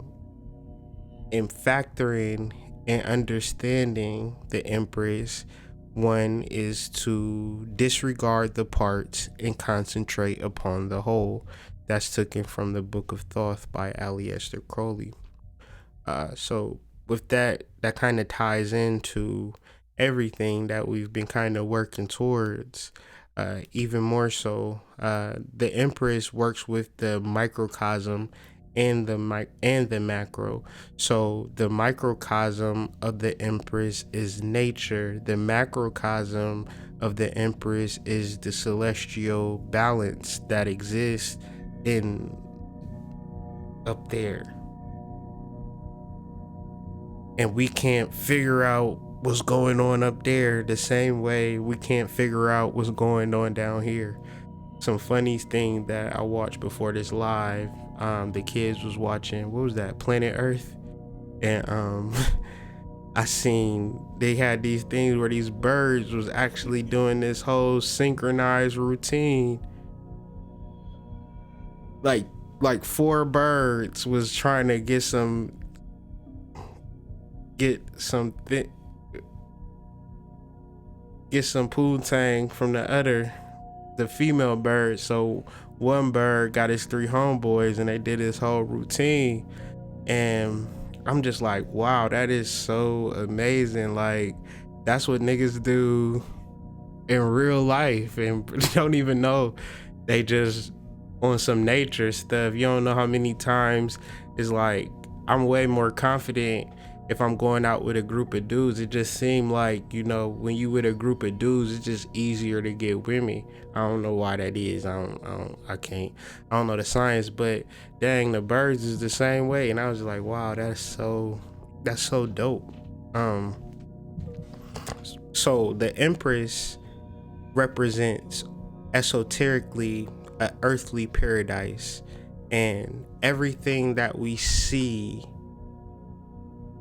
factoring and understanding the Empress, one is to disregard the parts and concentrate upon the whole. That's taken from the Book of Thoth by Aleister Crowley. So with that kind of ties into everything that we've been kind of working towards. Even more so, the Empress works with the microcosm and the macro. So the microcosm of the Empress is nature. The macrocosm of the Empress is the celestial balance that exists in up there. And we can't figure out what's going on up there the same way we can't figure out what's going on down here. Some funny thing that I watched before this live, the kids was watching, what was that, Planet Earth? And I seen they had these things where these birds was actually doing this whole synchronized routine. Like 4 birds was trying to get some poontang from the female bird. So one bird got his 3 homeboys and they did this whole routine, and I'm just like, wow, that is so amazing. Like, that's what niggas do in real life and don't even know they just on some nature stuff. You don't know how many times it's like, I'm way more confident if I'm going out with a group of dudes. It just seemed like, you know, when you with a group of dudes, it's just easier to get women. I don't know why that is. I don't know the science, but dang, the birds is the same way. And I was like, wow, that's so dope. So the Empress represents esoterically an earthly paradise, and everything that we see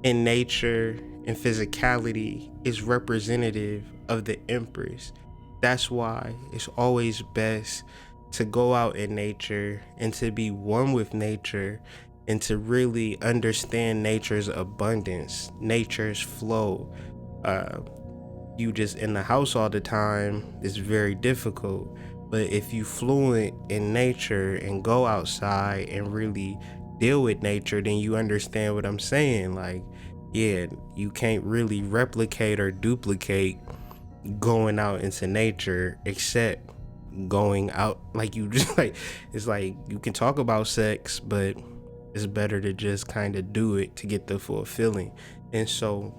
in nature and physicality is representative of the Empress. That's why it's always best to go out in nature and to be one with nature and to really understand nature's abundance, nature's flow. You just in the house all the time is very difficult. But if you fluent in nature and go outside and really deal with nature, then you understand what I'm saying. Like, yeah, you can't really replicate or duplicate going out into nature except going out. Like, you just like, it's like you can talk about sex, but it's better to just kind of do it to get the full feeling. And so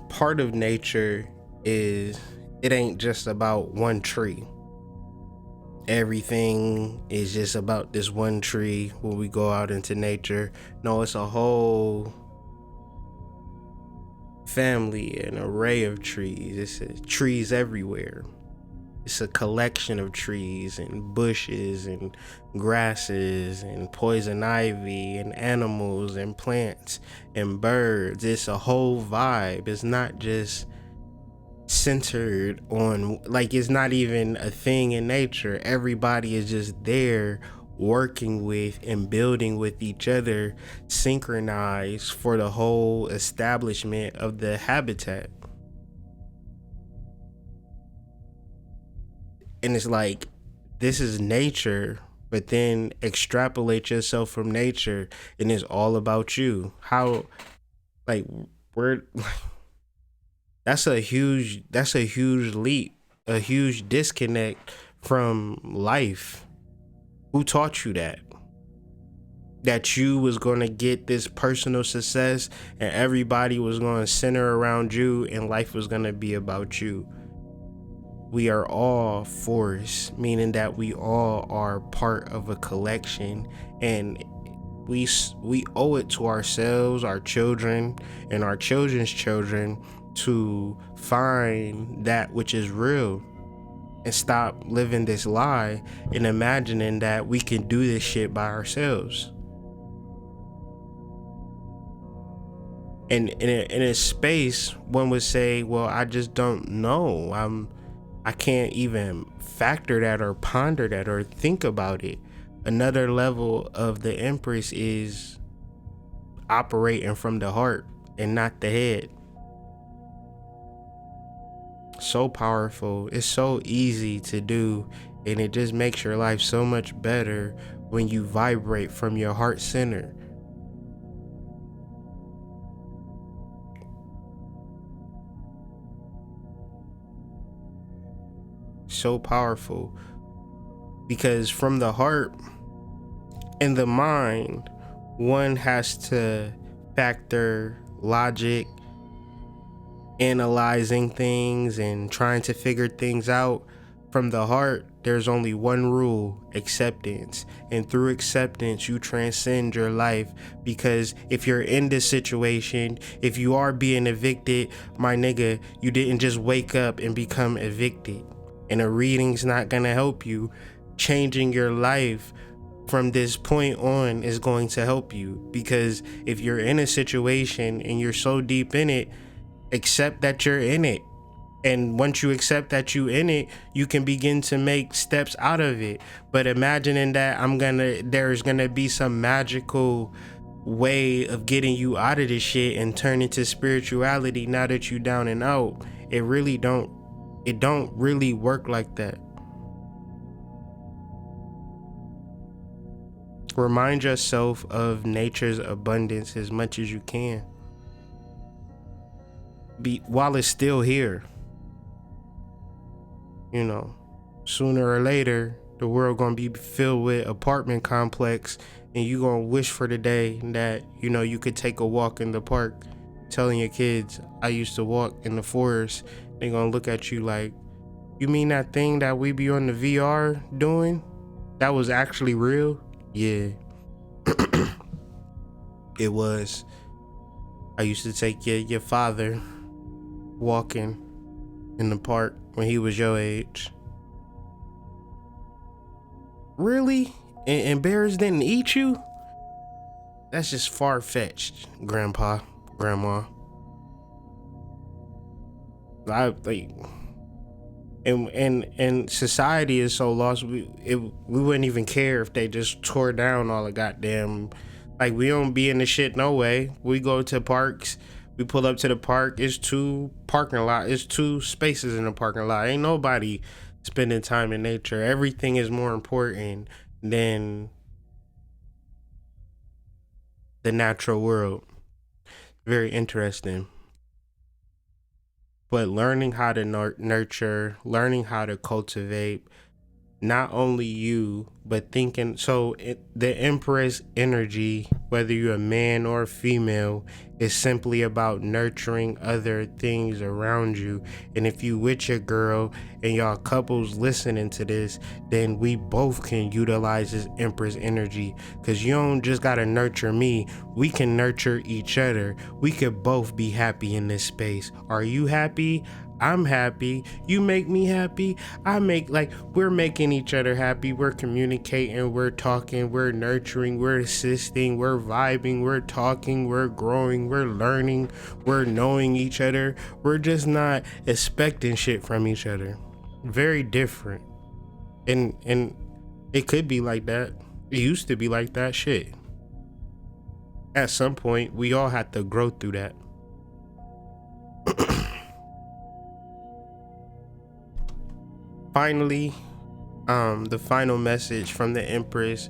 part of nature is, it ain't just about one tree. Everything is just about this one tree when we go out into nature. No, it's a whole family, an array of trees. It's trees everywhere. It's a collection of trees and bushes and grasses and poison ivy and animals and plants and birds. It's a whole vibe. It's not just centered on, like, it's not even a thing in nature. Everybody is just there working with and building with each other, synchronized for the whole establishment of the habitat. And it's like, this is nature, but then extrapolate yourself from nature and it's all about you. How, like, we're that's a huge leap, a huge disconnect from life. Who taught you that you was going to get this personal success and everybody was going to center around you and life was going to be about you? We are all force, meaning that we all are part of a collection, and we owe it to ourselves, our children, and our children's children to find that which is real and stop living this lie and imagining that we can do this shit by ourselves. And in a space, one would say, well, I just don't know. I can't even factor that or ponder that or think about it. Another level of the Empress is operating from the heart and not the head. So powerful. It's so easy to do, and it just makes your life so much better when you vibrate from your heart center. So powerful, because from the heart and the mind, one has to factor logic, analyzing things and trying to figure things out. From the heart, there's only one rule: acceptance. And through acceptance, you transcend your life. Because if you're in this situation, if you are being evicted, my nigga, you didn't just wake up and become evicted. And a reading's not gonna help you. Changing your life from this point on is going to help you. Because if you're in a situation and you're so deep in it, accept that you're in it. And once you accept that you in it, you can begin to make steps out of it. But imagining that there's gonna be some magical way of getting you out of this shit and turn into spirituality now that you down and out, it don't really work like that. Remind yourself of nature's abundance as much as you can. While it's still here. You know, sooner or later, the world gonna be filled with apartment complex, and you gonna wish for the day that, you know, you could take a walk in the park, telling your kids, I used to walk in the forest. They gonna look at you like, you mean that thing that we be on the VR doing? That was actually real? Yeah. It was. I used to take your father walking in the park when he was your age. Really? And bears didn't eat you? That's just far-fetched, grandpa, grandma. And society is so lost, we wouldn't even care if they just tore down all the goddamn, like, we don't be in the shit no way. We go to parks, we pull up to the park, it's two spaces in the parking lot. Ain't nobody spending time in nature. Everything is more important than the natural world. Very interesting. But learning how to nurture, learning how to cultivate not only you, but thinking the Empress energy, whether you're a man or a female, is simply about nurturing other things around you. And if you with your girl and y'all couples listening to this, then we both can utilize this Empress energy, because you don't just gotta nurture me, we can nurture each other. We could both be happy in this space. Are you happy? I'm happy. You make me happy. We're making each other happy. We're communicating, we're talking, we're nurturing, we're assisting, we're vibing, we're talking, we're growing, we're learning, we're knowing each other. We're just not expecting shit from each other. Very different. And it could be like that. It used to be like that shit. At some point, we all had to grow through that. Finally, the final message from the Empress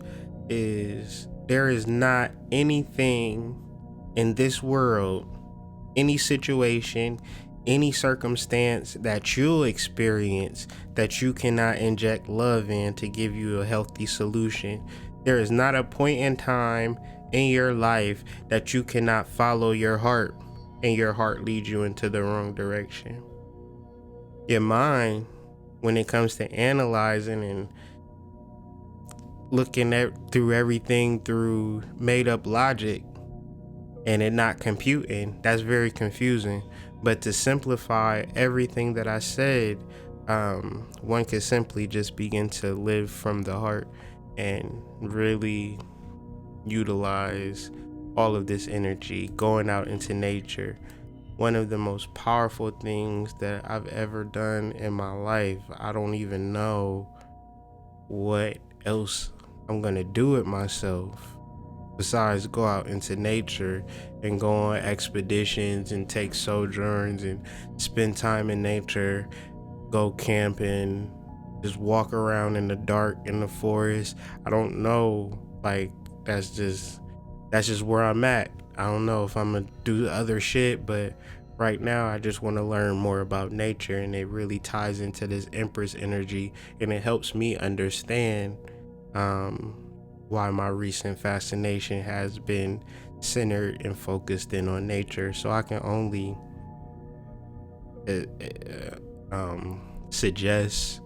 is there is not anything in this world, any situation, any circumstance that you'll experience that you cannot inject love in to give you a healthy solution. There is not a point in time in your life that you cannot follow your heart and your heart leads you into the wrong direction. Your mind, when it comes to analyzing and looking through everything through made up logic and it not computing, that's very confusing. But to simplify everything that I said, one could simply just begin to live from the heart and really utilize all of this energy, going out into nature. One of the most powerful things that I've ever done in my life. I don't even know what else I'm gonna do with myself besides go out into nature and go on expeditions and take sojourns and spend time in nature, go camping, just walk around in the dark in the forest. I don't know, like that's just where I'm at. I don't know if I'm gonna do other shit, but right now I just want to learn more about nature, and it really ties into this Empress energy, and it helps me understand why my recent fascination has been centered and focused in on nature. So I can only suggest,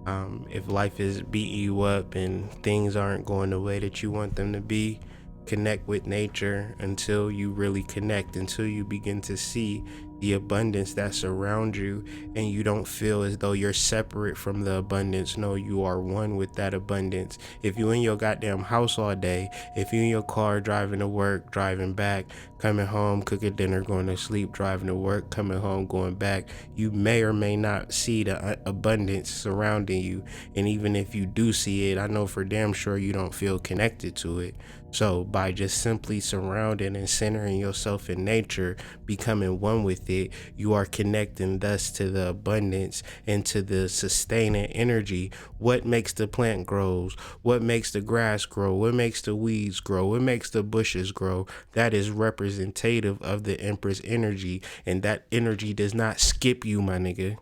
if life is beating you up and things aren't going the way that you want them to be, connect with nature until you really connect, until you begin to see the abundance that's around you and you don't feel as though you're separate from the abundance. No, you are one with that abundance. If you in your goddamn house all day, if you in your car driving to work, driving back, coming home, cooking dinner, going to sleep, driving to work, coming home, going back, you may or may not see the abundance surrounding you. And even if you do see it, I know for damn sure you don't feel connected to it. So by just simply surrounding and centering yourself in nature, becoming one with it, you are connecting thus to the abundance and to the sustaining energy. What makes the plant grows? What makes the grass grow? What makes the weeds grow? What makes the bushes grow? That is representative of the Empress energy, and that energy does not skip you, my nigga.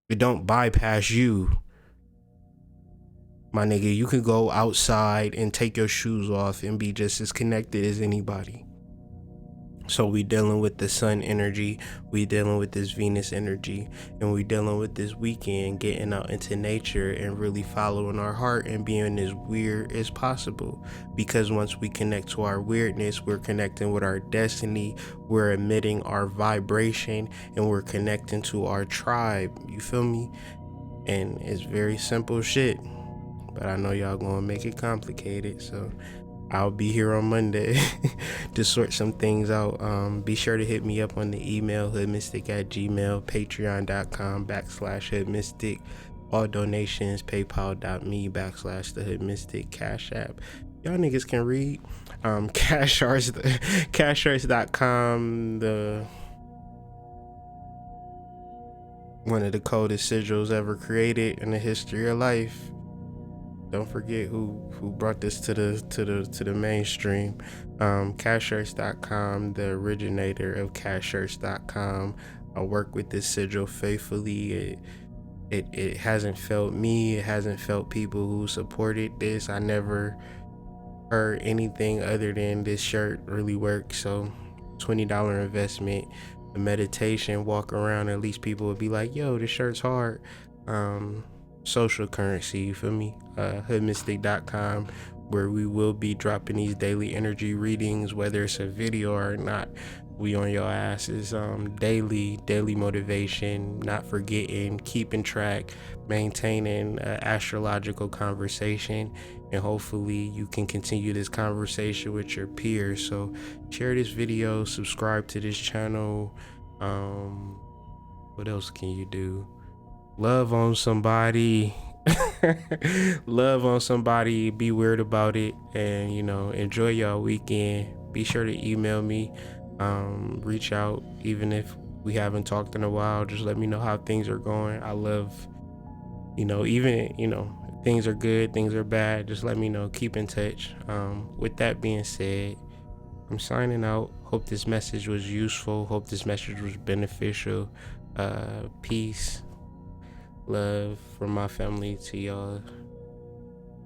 It don't bypass you. My nigga, you can go outside and take your shoes off and be just as connected as anybody. So we dealing with the sun energy, we dealing with this Venus energy, and we dealing with this weekend getting out into nature and really following our heart and being as weird as possible. Because once we connect to our weirdness, we're connecting with our destiny, we're emitting our vibration, and we're connecting to our tribe. You feel me? And it's very simple shit. But I know y'all gonna make it complicated, so I'll be here on Monday to sort some things out. Be sure to hit me up on the email, hoodmystic@gmail, patreon.com/hoodmystic, all donations, paypal.me/thehoodmystic, Cash App. Y'all niggas can read. Casharts.com, one of the coldest sigils ever created in the history of life. Don't forget who brought this to the mainstream. Cashshirts.com, the originator of Cashshirts.com. I work with this sigil faithfully. it hasn't felt me, it hasn't felt people who supported this. I never heard anything other than this shirt really works. So $20 investment. The meditation, walk around, at least people would be like, yo, this shirt's hard. Social currency, you feel me? Hoodmystic.com, where we will be dropping these daily energy readings, whether it's a video or not. We on your asses. Daily motivation, not forgetting, keeping track, maintaining astrological conversation, and hopefully you can continue this conversation with your peers. So share this video, subscribe to this channel. What else can you do? Love on somebody. Love on somebody, be weird about it, and enjoy y'all weekend. Be sure to email me, reach out, even if we haven't talked in a while. Just let me know how things are going. I love, even things are good, things are bad, just let me know. Keep in touch. With that being said, I'm signing out. Hope this message was useful, hope this message was beneficial. Peace, love from my family to y'all.